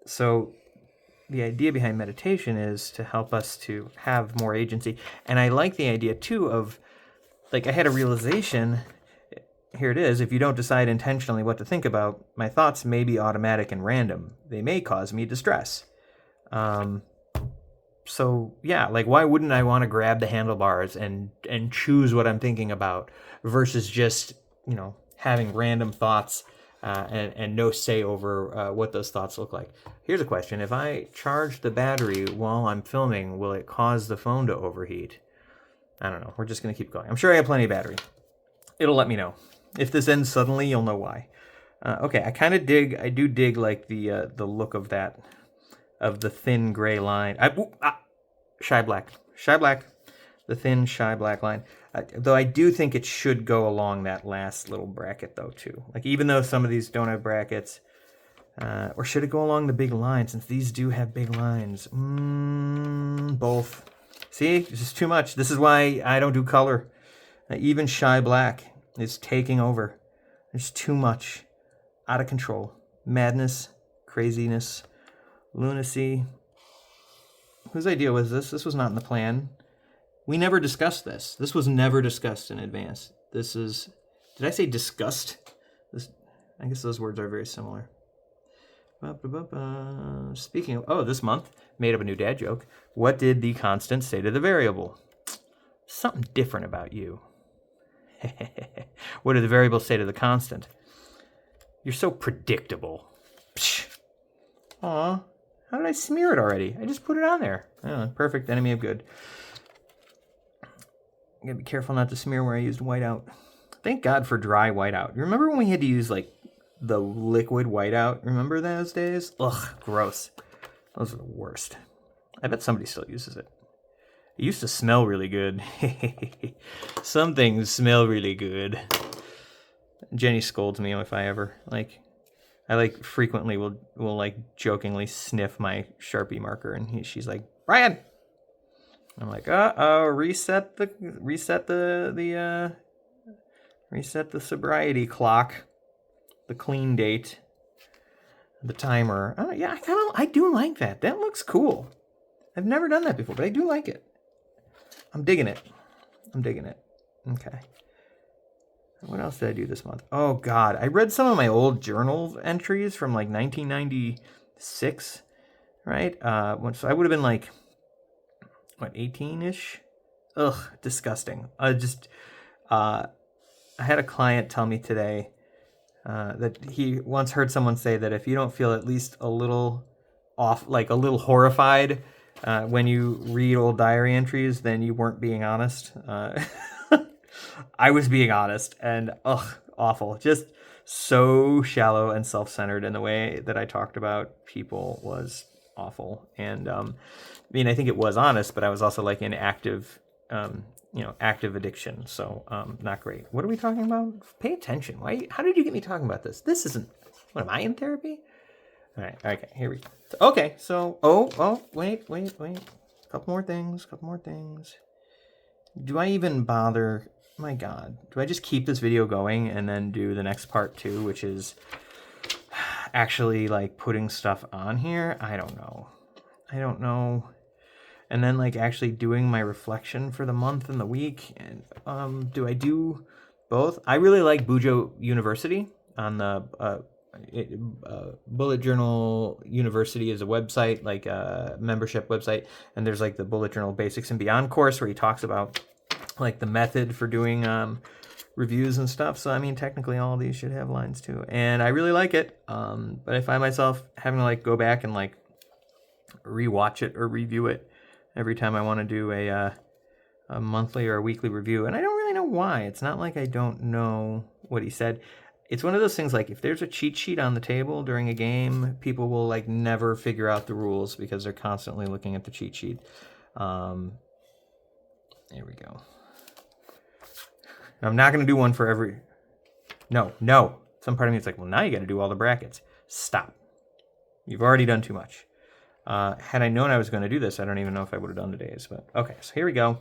So the idea behind meditation is to help us to have more agency, and I like the idea too of like I had a realization. Here it is. If you don't decide intentionally what to think about, my thoughts may be automatic and random. They may cause me distress. So yeah, like why wouldn't I want to grab the handlebars and choose what I'm thinking about versus just, having random thoughts and no say over what those thoughts look like. Here's a question. If I charge the battery while I'm filming, will it cause the phone to overheat? I don't know. We're just going to keep going. I'm sure I have plenty of battery. It'll let me know. If this ends suddenly, you'll know why. Okay, I do dig like the look of that, of the thin gray line. Shy black, the thin shy black line. Though I do think it should go along that last little bracket though too. Like even though some of these don't have brackets, or should it go along the big line since these do have big lines? Both. See, this is too much. This is why I don't do color. Even shy black is taking over. There's too much. Out of control. Madness, craziness, lunacy. Whose idea was this? This was not in the plan. We never discussed this. This was never discussed in advance. This is... Did I say discussed? I guess those words are very similar. Speaking of... this month, made up a new dad joke. What did the constant say to the variable? Something different about you. What did the variable say to the constant? You're so predictable. Psh. Aw, how did I smear it already? I just put it on there. Oh, perfect enemy of good. I gotta be careful not to smear where I used whiteout. Thank God for dry whiteout. You remember when we had to use like the liquid whiteout? Remember those days? Ugh, gross. Those are the worst. I bet somebody still uses it. It used to smell really good. Some things smell really good. Jenny scolds me if I ever I frequently will like jokingly sniff my Sharpie marker, and she's like, Brian. I'm like, reset the sobriety clock, the clean date, the timer. Oh yeah, I do like that. That looks cool. I've never done that before, but I do like it. I'm digging it. Okay. What else did I do this month? Oh God, I read some of my old journal entries from like 1996, right? So I would have been like, what, 18-ish? Ugh, disgusting. I had a client tell me today that he once heard someone say that if you don't feel at least a little off, like a little horrified when you read old diary entries, then you weren't being honest. I was being honest, and awful. Just so shallow and self-centered, and the way that I talked about people was awful. And I mean, I think it was honest, but I was also like in active addiction. So not great. What are we talking about? Pay attention. Why? How did you get me talking about this? This isn't. What am I in therapy? All right. Okay. Here we go. Okay. So wait. Couple more things. Do I even bother? My God. Do I just keep this video going and then do the next part too, which is actually like putting stuff on here? I don't know. And then like actually doing my reflection for the month and the week. And do I do both? I really like Bujo University on the Bullet Journal University is a website, like a membership website, and there's like the Bullet Journal Basics and Beyond course where he talks about like the method for doing reviews and stuff. So I mean, technically all of these should have lines too, and I really like it. But I find myself having to like go back and like rewatch it or review it every time I want to do a monthly or a weekly review, and I don't really know why. It's not like I don't know what he said. It's one of those things like if there's a cheat sheet on the table during a game, people will like never figure out the rules because they're constantly looking at the cheat sheet. There we go. I'm not going to do one for every... No. Some part of me is like, well, now you got to do all the brackets. Stop. You've already done too much. Had I known I was going to do this, I don't even know if I would have done today's. But okay, so here we go.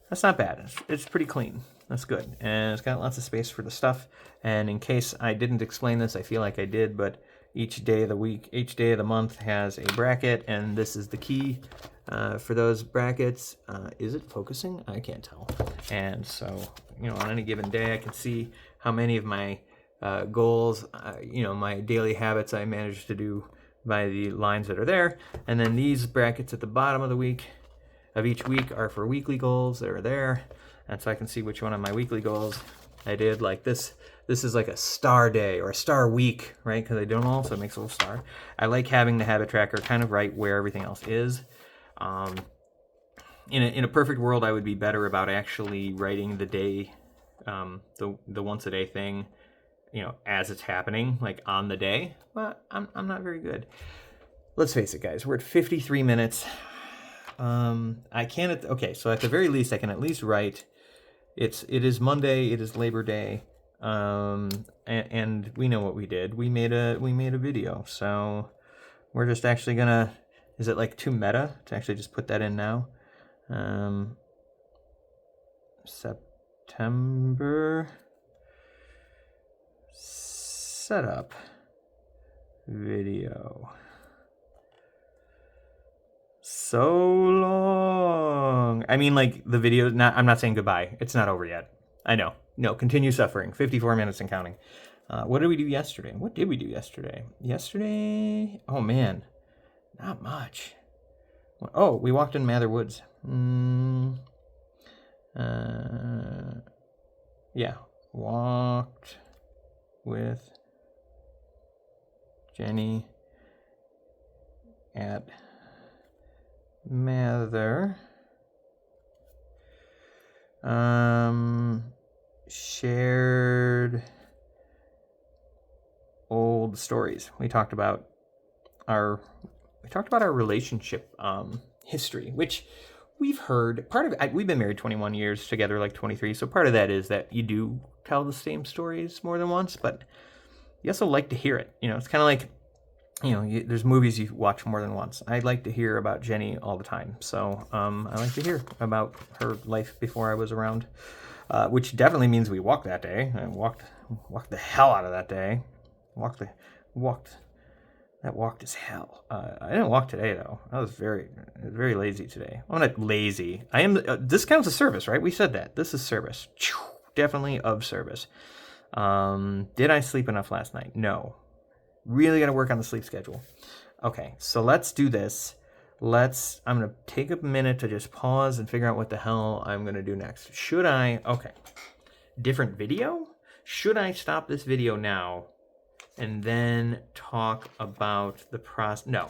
That's not bad. It's pretty clean. That's good. And it's got lots of space for the stuff. And in case I didn't explain this, I feel like I did, but each day of the week, each day of the month has a bracket, and this is the key for those brackets. Is it focusing? I can't tell. And so, on any given day, I can see how many of my goals, my daily habits I managed to do by the lines that are there. And then these brackets at the bottom of the week, of each week, are for weekly goals that are there. And so I can see which one of my weekly goals I did. Like this is like a star day or a star week, right? Because I don't also, it makes a little star. I like having the habit tracker kind of right where everything else is. In a perfect world, I would be better about actually writing the day, the once a day thing, as it's happening, like on the day. But I'm not very good. Let's face it, guys. We're at 53 minutes. I can't. Okay, so at the very least, I can at least write. It is Monday. It is Labor Day. And we know what we did. We made a video. So we're just actually gonna. Is it like too meta to actually just put that in now? September setup video. So long. I mean, like the video. I'm not saying goodbye. It's not over yet. I know. No, continue suffering. 54 minutes and counting. What did we do yesterday? Yesterday? Oh man, not much. Oh, we walked in Mather Woods. Yeah, walked with Jenny at Mather. Shared old stories. We talked about our we talked about our relationship history, which we've heard. Part of it, we've been married 21 years together, like 23. So part of that is that you do tell the same stories more than once, but you also like to hear it. It's kind of like, there's movies you watch more than once. I like to hear about Jenny all the time. So I like to hear about her life before I was around, which definitely means we walked that day. I walked the hell out of that day. That walked as hell. I didn't walk today though. I was very lazy today. I'm not lazy. I am. This counts as service, right? We said that. This is service. Definitely of service. Did I sleep enough last night? No. Really got to work on the sleep schedule. Okay, so let's do this. I'm going to take a minute to just pause and figure out what the hell I'm going to do next. Should I? Okay. Different video? Should I stop this video now and then talk about the process? No.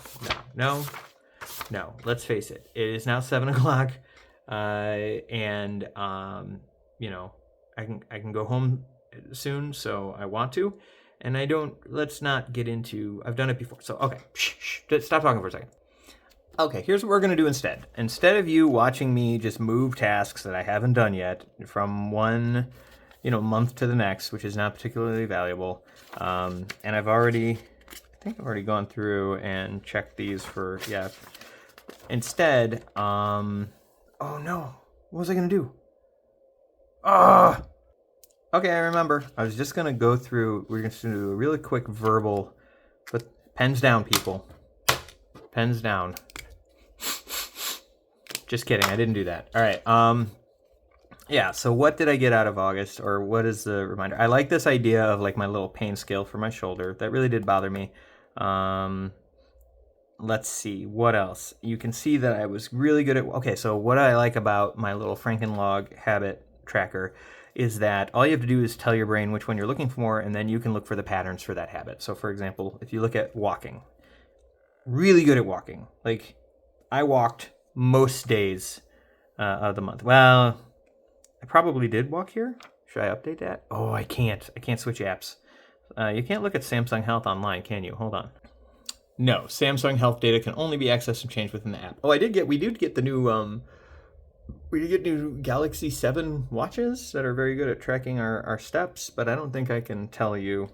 Let's face it. It is now 7 o'clock, and I can go home soon, so I want to. And let's not get into, I've done it before. So, okay, stop talking for a second. Okay, here's what we're going to do instead. Instead of you watching me just move tasks that I haven't done yet from one, month to the next, which is not particularly valuable. And I think I've already gone through and checked these for, yeah. Instead, oh no, what was I going to do? Okay, I remember. I was just going to go through, we're going to do a really quick verbal, but pens down, people. Pens down. Just kidding, I didn't do that. All right, yeah, so what did I get out of August, or what is the reminder? I like this idea of like my little pain scale for my shoulder. That really did bother me. Let's see, what else? You can see that I was really good at, okay, so what I like about my little Frankenlog habit tracker is that all you have to do is tell your brain which one you're looking for, and then you can look for the patterns for that habit. So for example, if you look at walking, really good at walking. Like, I walked most days of the month. Well, I probably did walk here. Should I update that? Oh, I can't. I can't switch apps. You can't look at Samsung Health online, can you? Hold on. No, Samsung Health data can only be accessed and changed within the app. Oh, we did get the new, we did get new Galaxy 7 watches that are very good at tracking our steps, but I don't think I can tell you.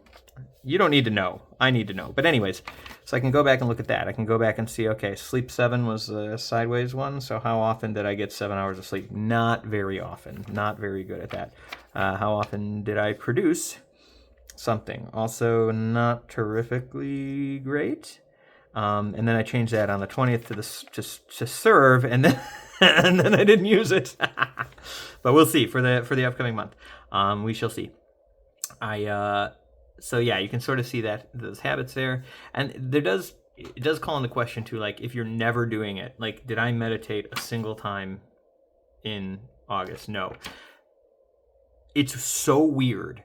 You don't need to know. I need to know. But anyways, so I can go back and look at that. I can go back and see, okay, sleep 7 was the sideways one, so how often did I get 7 hours of sleep? Not very often. Not very good at that. How often did I produce something? Also not terrifically great. And then I changed that on the 20th to serve, and then and then I didn't use it. But we'll see for the upcoming month. We shall see. So yeah, you can sort of see that those habits there, and it does call into question too, like if you're never doing it, like did I meditate a single time in August? No. It's so weird,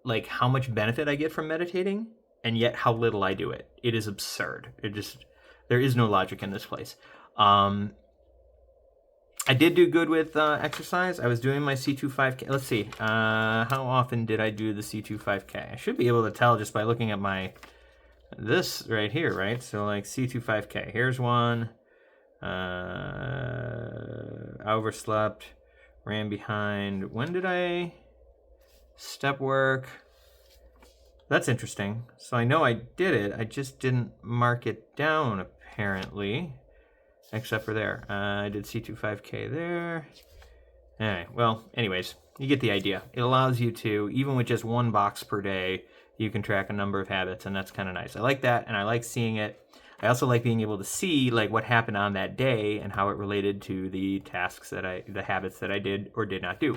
like how much benefit I get from meditating, and yet how little I do it. It is absurd. There is no logic in this place. I did do good with exercise. I was doing my C2 5K. Let's see. How often did I do the C2 5K? I should be able to tell just by looking at this right here, right? So like C2 5K. Here's one. I overslept. Ran behind. When did I step work? That's interesting. So I know I did it. I just didn't mark it down, apparently. Except for there. I did C2 5K there. Alright, well, anyways, you get the idea. It allows you to, even with just one box per day, you can track a number of habits, and that's kind of nice. I like that, and I like seeing it. I also like being able to see like what happened on that day and how it related to the tasks the habits that I did or did not do.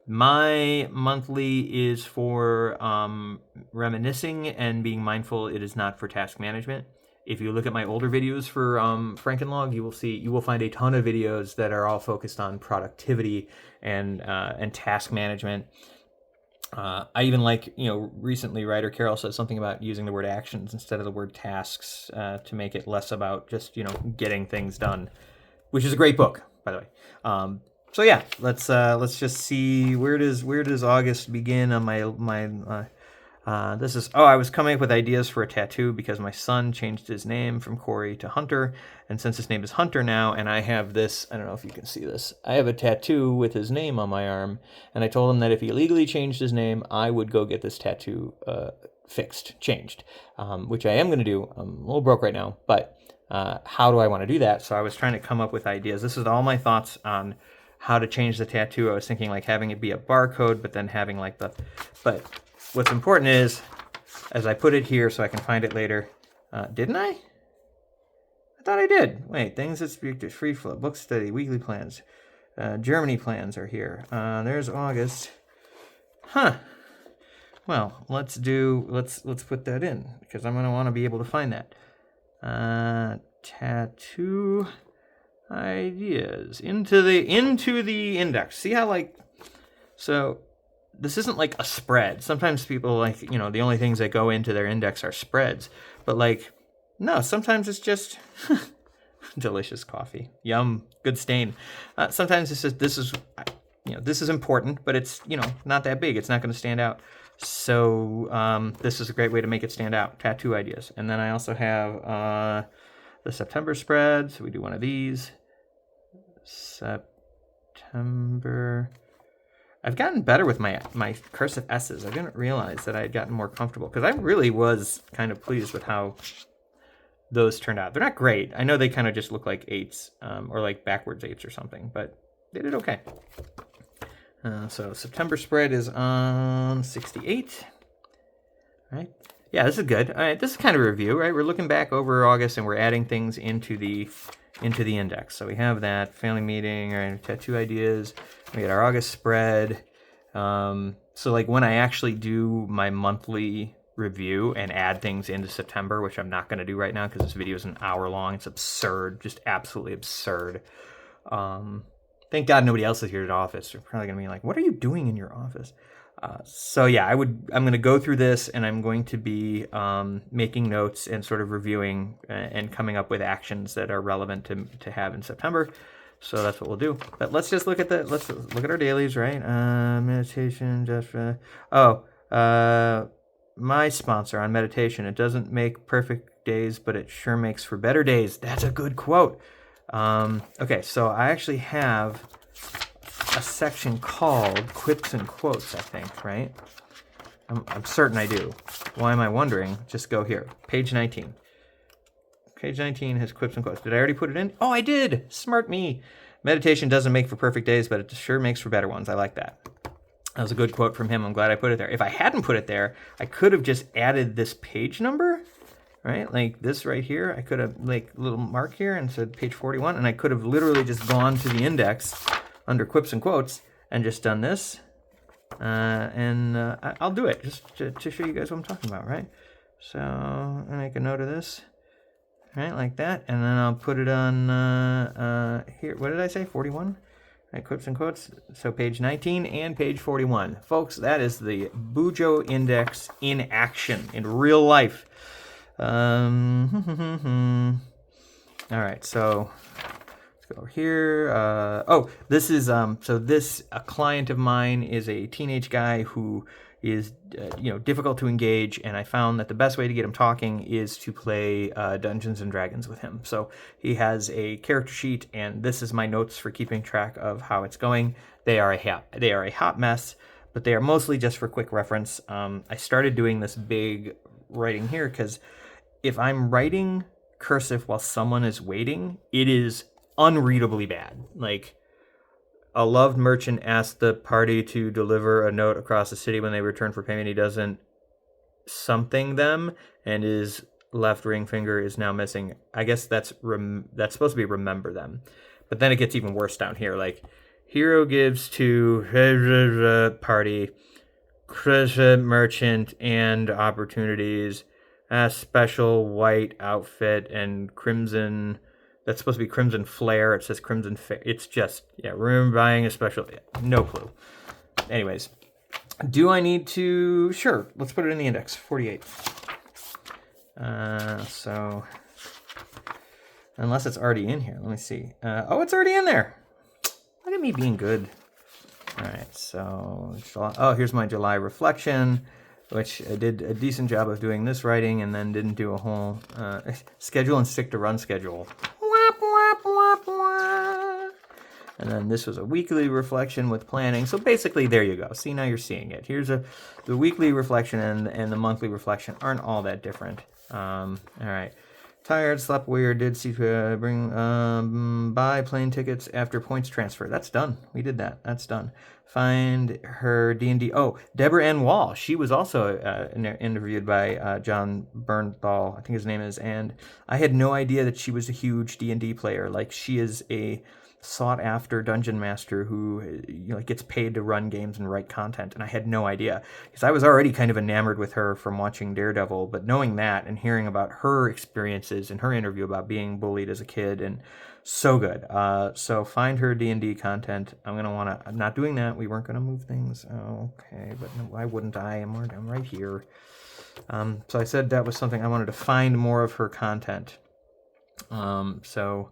My monthly is for reminiscing and being mindful. It is not for task management. If you look at my older videos for Frankenlog, you will find a ton of videos that are all focused on productivity and task management. I even like, recently Ryder Carroll said something about using the word actions instead of the word tasks to make it less about just, getting things done, which is a great book, by the way. So yeah, let's just see where does August begin on my This is, I was coming up with ideas for a tattoo because my son changed his name from Corey to Hunter. And since his name is Hunter now, and I have this, I don't know if you can see this, I have a tattoo with his name on my arm. And I told him that if he legally changed his name, I would go get this tattoo changed, which I am going to do. I'm a little broke right now, but how do I want to do that? So I was trying to come up with ideas. This is all my thoughts on how to change the tattoo. I was thinking like having it be a barcode, but then having like but what's important is, as I put it here so I can find it later, didn't I? I thought I did. Wait, things that speak to free flow, book study, weekly plans, Germany plans are here. There's August. Huh. Well, let's put that in because I'm gonna want to be able to find that. Tattoo ideas into the index. See how so this isn't like a spread. Sometimes people the only things that go into their index are spreads, but no, sometimes it's just delicious coffee. Yum, good stain. Sometimes it's just this is important, but it's not that big. It's not going to stand out. So this is a great way to make it stand out. Tattoo ideas. And then I also have the September spread. So we do one of these. September. I've gotten better with my cursive S's. I didn't realize that I had gotten more comfortable because I really was kind of pleased with how those turned out. They're not great. I know they kind of just look like 8s or like backwards 8s or something, but they did okay. So September spread is on 68. All right. Yeah, this is good. All right, this is kind of a review, right? We're looking back over August and we're adding things into the index. So we have that family meeting, right? Tattoo ideas. We get our August spread. So when I actually do my monthly review and add things into September, which I'm not going to do right now because this video is an hour long. It's absurd, just absolutely absurd. Thank God nobody else is here at the office. They're probably going to be like, what are you doing in your office? So yeah, I'm going to go through this and I'm going to be making notes and sort of reviewing and coming up with actions that are relevant to have in September. So that's what we'll do. But let's just look at our dailies, right? Meditation, just my sponsor on meditation. It doesn't make perfect days, but it sure makes for better days. That's a good quote. Okay, so I actually have a section called Quips and Quotes, I think, right? I'm certain I do. Why am I wondering? Just go here. Page 19. Page 19 has Quips and Quotes. Did I already put it in? Oh, I did! Smart me! Meditation doesn't make for perfect days, but it sure makes for better ones. I like that. That was a good quote from him. I'm glad I put it there. If I hadn't put it there, I could have just added this page number, right? Like this right here. I could have a little mark here and said page 41, and I could have literally just gone to the index under Quips and Quotes and just done this. I'll do it just to show you guys what I'm talking about, right? So I make a note of this, right, like that, and then I'll put it on here. What did I say? 41? Right, Quips and Quotes. So page 19 and page 41. Folks, that is the Bujo Index in action, in real life. All right, so let's go over here. This is, a client of mine is a teenage guy who is, difficult to engage, and I found that the best way to get him talking is to play Dungeons and Dragons with him. So he has a character sheet, and this is my notes for keeping track of how it's going. They are a hot mess, but they are mostly just for quick reference. I started doing this big writing here because if I'm writing cursive while someone is waiting, it is unreadably bad. Like, a loved merchant asked the party to deliver a note across the city when they return for payment. He doesn't something them, and his left ring finger is now missing. I guess that's supposed to be remember them. But then it gets even worse down here. Like, hero gives to party, merchant, and opportunities, a special white outfit, and crimson. That's supposed to be crimson flare. It says crimson. It's just, room buying a special. No clue. Anyways, do I need to? Sure. Let's put it in the index. 48. So, unless it's already in here. Let me see. It's already in there. Look at me being good. All right. So, here's my July reflection. which I did a decent job of doing this writing and then didn't do a whole schedule and stick to run schedule. And then this was a weekly reflection with planning. So basically, there you go. See, now you're seeing it. Here's the weekly reflection and the monthly reflection aren't all that different. All right. Tired, slept weird, did see buy plane tickets after points transfer. That's done. We did that. That's done. Find her D&D. Oh, Deborah Ann Wall. She was also interviewed by John Bernthal, I think his name is, and I had no idea that she was a huge D&D player. Like, she is a sought-after dungeon master who gets paid to run games and write content, and I had no idea because I was already kind of enamored with her from watching Daredevil, but knowing that and hearing about her experiences in her interview about being bullied as a kid, and so good. So find her D&D content. I'm not doing that. We weren't gonna move things. Okay, but why wouldn't I? I'm right here. So I said that was something I wanted to find more of her content. So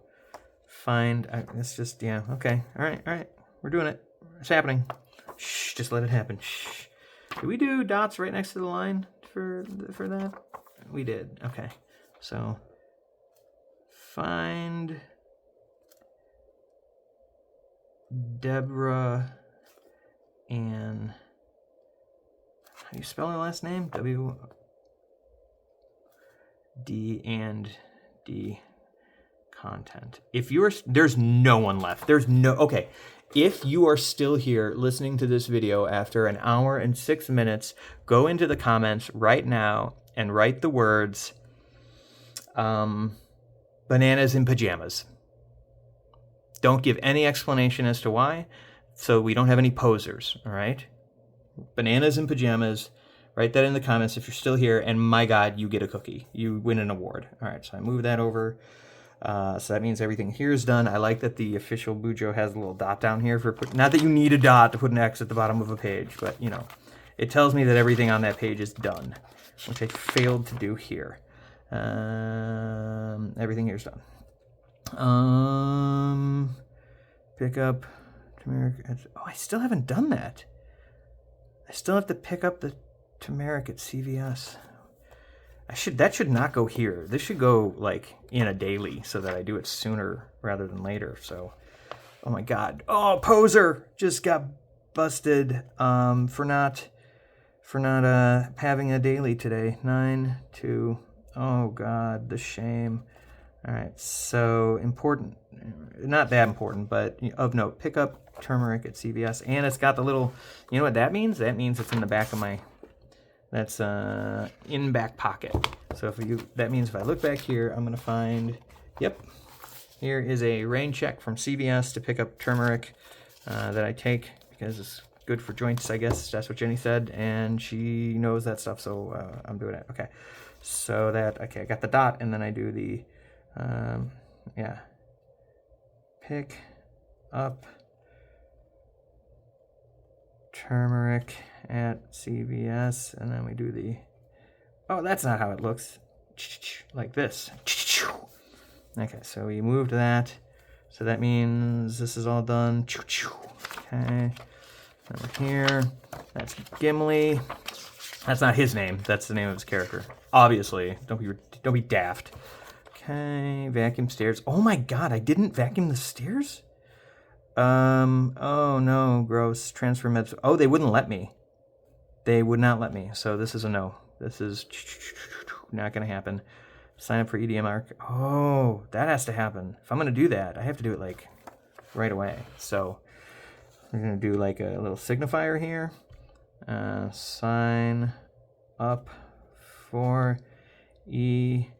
find, it's just, yeah, okay, all right, we're doing it. It's happening. Shh, just let it happen. Shh. Did we do dots right next to the line for that? We did. Okay, so find Deborah Ann. How do you spell her last name? W-D and D content. There's no one left. Okay. If you are still here listening to this video after an hour and 6 minutes, go into the comments right now and write the words bananas in pajamas. Don't give any explanation as to why, so we don't have any posers, all right? Bananas in pajamas. Write that in the comments if you're still here, and my God, you get a cookie. You win an award. All right, so I move that over. So that means everything here is done. I like that the official Bujo has a little dot down here not that you need a dot to put an X at the bottom of a page, but it tells me that everything on that page is done, which I failed to do here. Everything here is done. Pick up turmeric. Oh, I still haven't done that. I still have to pick up the turmeric at CVS. That should not go here. This should go like in a daily so that I do it sooner rather than later. So, oh my God. Oh, poser just got busted for not having a daily today. 9-2. Oh God, the shame. All right, so important, not that important, but of note, pick up turmeric at CVS, and it's got the little, you know what that means? That means it's in the back of that's in back pocket. So that means if I look back here, I'm gonna find, yep, here is a rain check from CVS to pick up turmeric that I take because it's good for joints, I guess. That's what Jenny said, and she knows that stuff, so I'm doing it. Okay, so I got the dot, and then I do the, pick up turmeric at CVS, and then we do the, oh, that's not how it looks, like this. Okay, so we moved that, so that means this is all done. Okay, over here, that's Gimli. That's not his name, that's the name of his character, obviously. Don't be daft. Okay, vacuum stairs. Oh my God, I didn't vacuum the stairs? Oh no, gross. Transfer meds. Oh, they wouldn't let me. They would not let me. So this is a no. This is not going to happen. Sign up for EDM ARC. Oh, that has to happen. If I'm going to do that, I have to do it like right away. So we're going to do like a little signifier here. Sign up for EDMR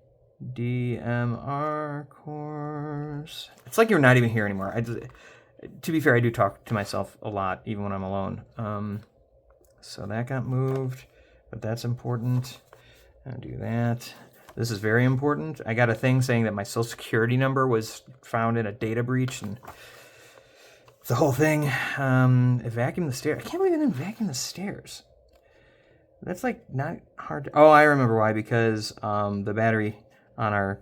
course. It's like you're not even here anymore. To be fair, I do talk to myself a lot, even when I'm alone. So that got moved, but that's important. I'll do that. This is very important. I got a thing saying that my social security number was found in a data breach, and the whole thing. Vacuum the stairs. I can't believe I didn't vacuum the stairs. That's like not hard to... Oh, I remember why. Because the battery on our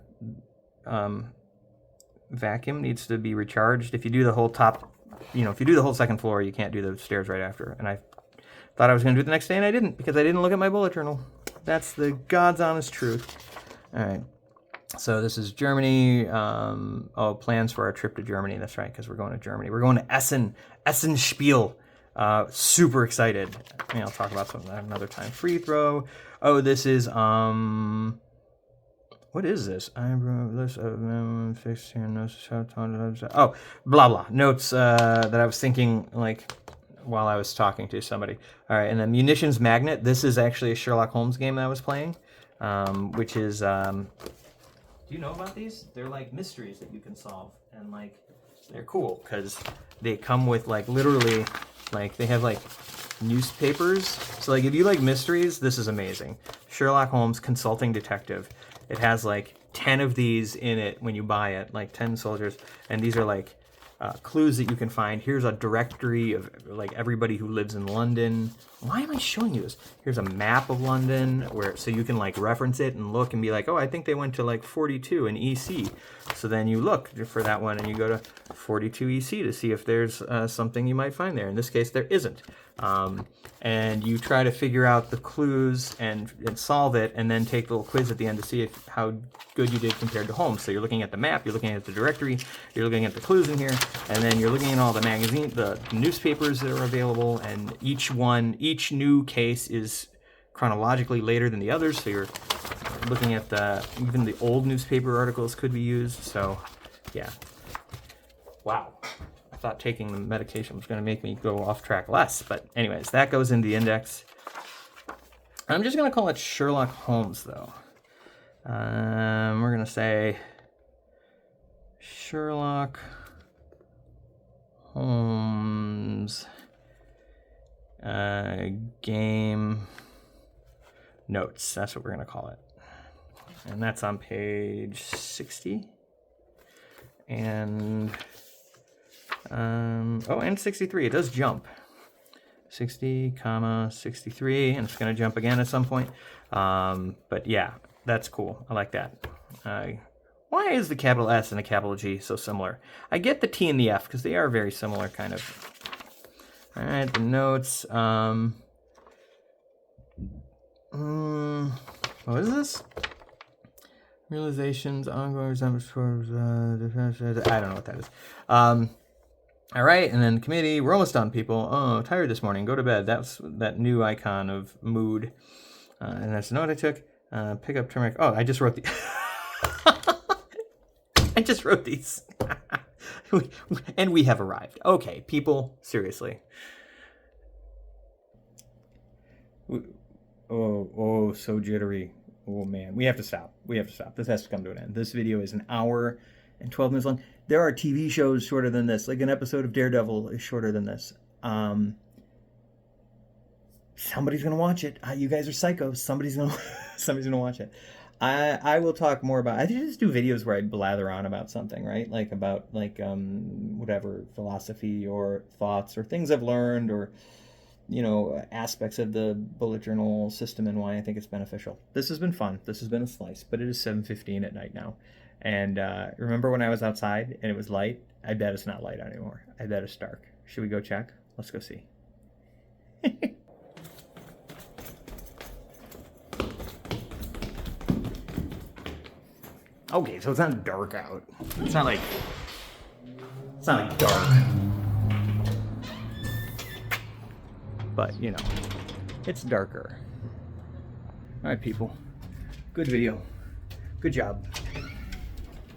vacuum needs to be recharged. If you do the whole top, if you do the whole second floor, you can't do the stairs right after. And I Thought I was going to do it the next day, and I didn't, because I didn't look at my bullet journal. That's the God's honest truth. All right. So this is Germany. Plans for our trip to Germany. That's right, because we're going to Germany. We're going to Essen. Essen Spiel. Super excited. I mean, I'll talk about some of that another time. Free throw. Oh, this is, what is this? I wrote list of fixed here notes. Oh, blah, blah. Notes that I was thinking, like, while I was talking to somebody. All right, and then Munitions Magnet. This is actually a Sherlock Holmes game that I was playing, which is, do you know about these? They're like mysteries that you can solve, and like, they're cool because they come with like literally, like they have like newspapers. So like if you like mysteries, this is amazing. Sherlock Holmes Consulting Detective. It has like 10 of these in it when you buy it, like 10 soldiers, and these are like clues that you can find. Here's a directory of like everybody who lives in London. Why am I showing you this? Here's a map of London where so you can like reference it and look and be like, oh, I think they went to like 42 in EC. So then you look for that one and you go to 42 EC to see if there's something you might find there. In this case, there isn't. And you try to figure out the clues and solve it, and then take a little quiz at the end to see how good you did compared to Holmes. So you're looking at the map, you're looking at the directory, you're looking at the clues in here, and then you're looking at all the the newspapers that are available, and each new case is chronologically later than the others, so you're looking at even the old newspaper articles could be used, so yeah. Wow. I thought taking the medication was going to make me go off track less, but anyways, that goes in the index. I'm just going to call it Sherlock Holmes, though. We're going to say Sherlock Holmes game notes. That's what we're going to call it. And that's on page 60. And and 63. It does jump. 60, 63, and it's going to jump again at some point. But yeah, that's cool. I like that. Why is the capital S and the capital G so similar? I get the T and the F because they are very similar, kind of. All right, the notes. What is this? Realizations, ongoing resemblance towards I don't know what that is. All right, and then the committee. We're almost done, people. Oh, tired this morning. Go to bed. That's that new icon of mood. And that's the note I took. Pick up turmeric. Oh, I just wrote the. I just wrote these. And we have arrived. Okay, people, seriously. Oh, so jittery. Oh, man. We have to stop. This has to come to an end. This video is an hour and 12 minutes long. There are TV shows shorter than this. Like an episode of Daredevil is shorter than this. Somebody's going to watch it. You guys are psychos. Somebody's going to watch it. I will talk more about, I just do videos where I blather on about something, right? Like about whatever, philosophy or thoughts or things I've learned or, you know, aspects of the bullet journal system and why I think it's beneficial. This has been fun. This has been a slice, but it is 7:15 at night now. And remember when I was outside and it was light? I bet it's not light anymore. I bet it's dark. Should we go check? Let's go see. Okay, so it's not dark out. It's not like dark. But, you know, it's darker. All right, people. Good video. Good job.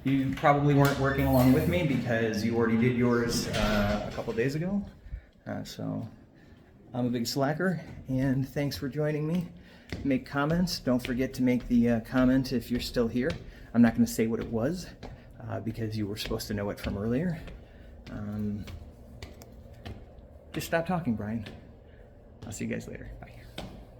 You probably weren't working along with me because you already did yours a couple days ago. So I'm a big slacker, and thanks for joining me. Make comments. Don't forget to make the comment if you're still here. I'm not going to say what it was because you were supposed to know it from earlier. Just stop talking, Brian. I'll see you guys later.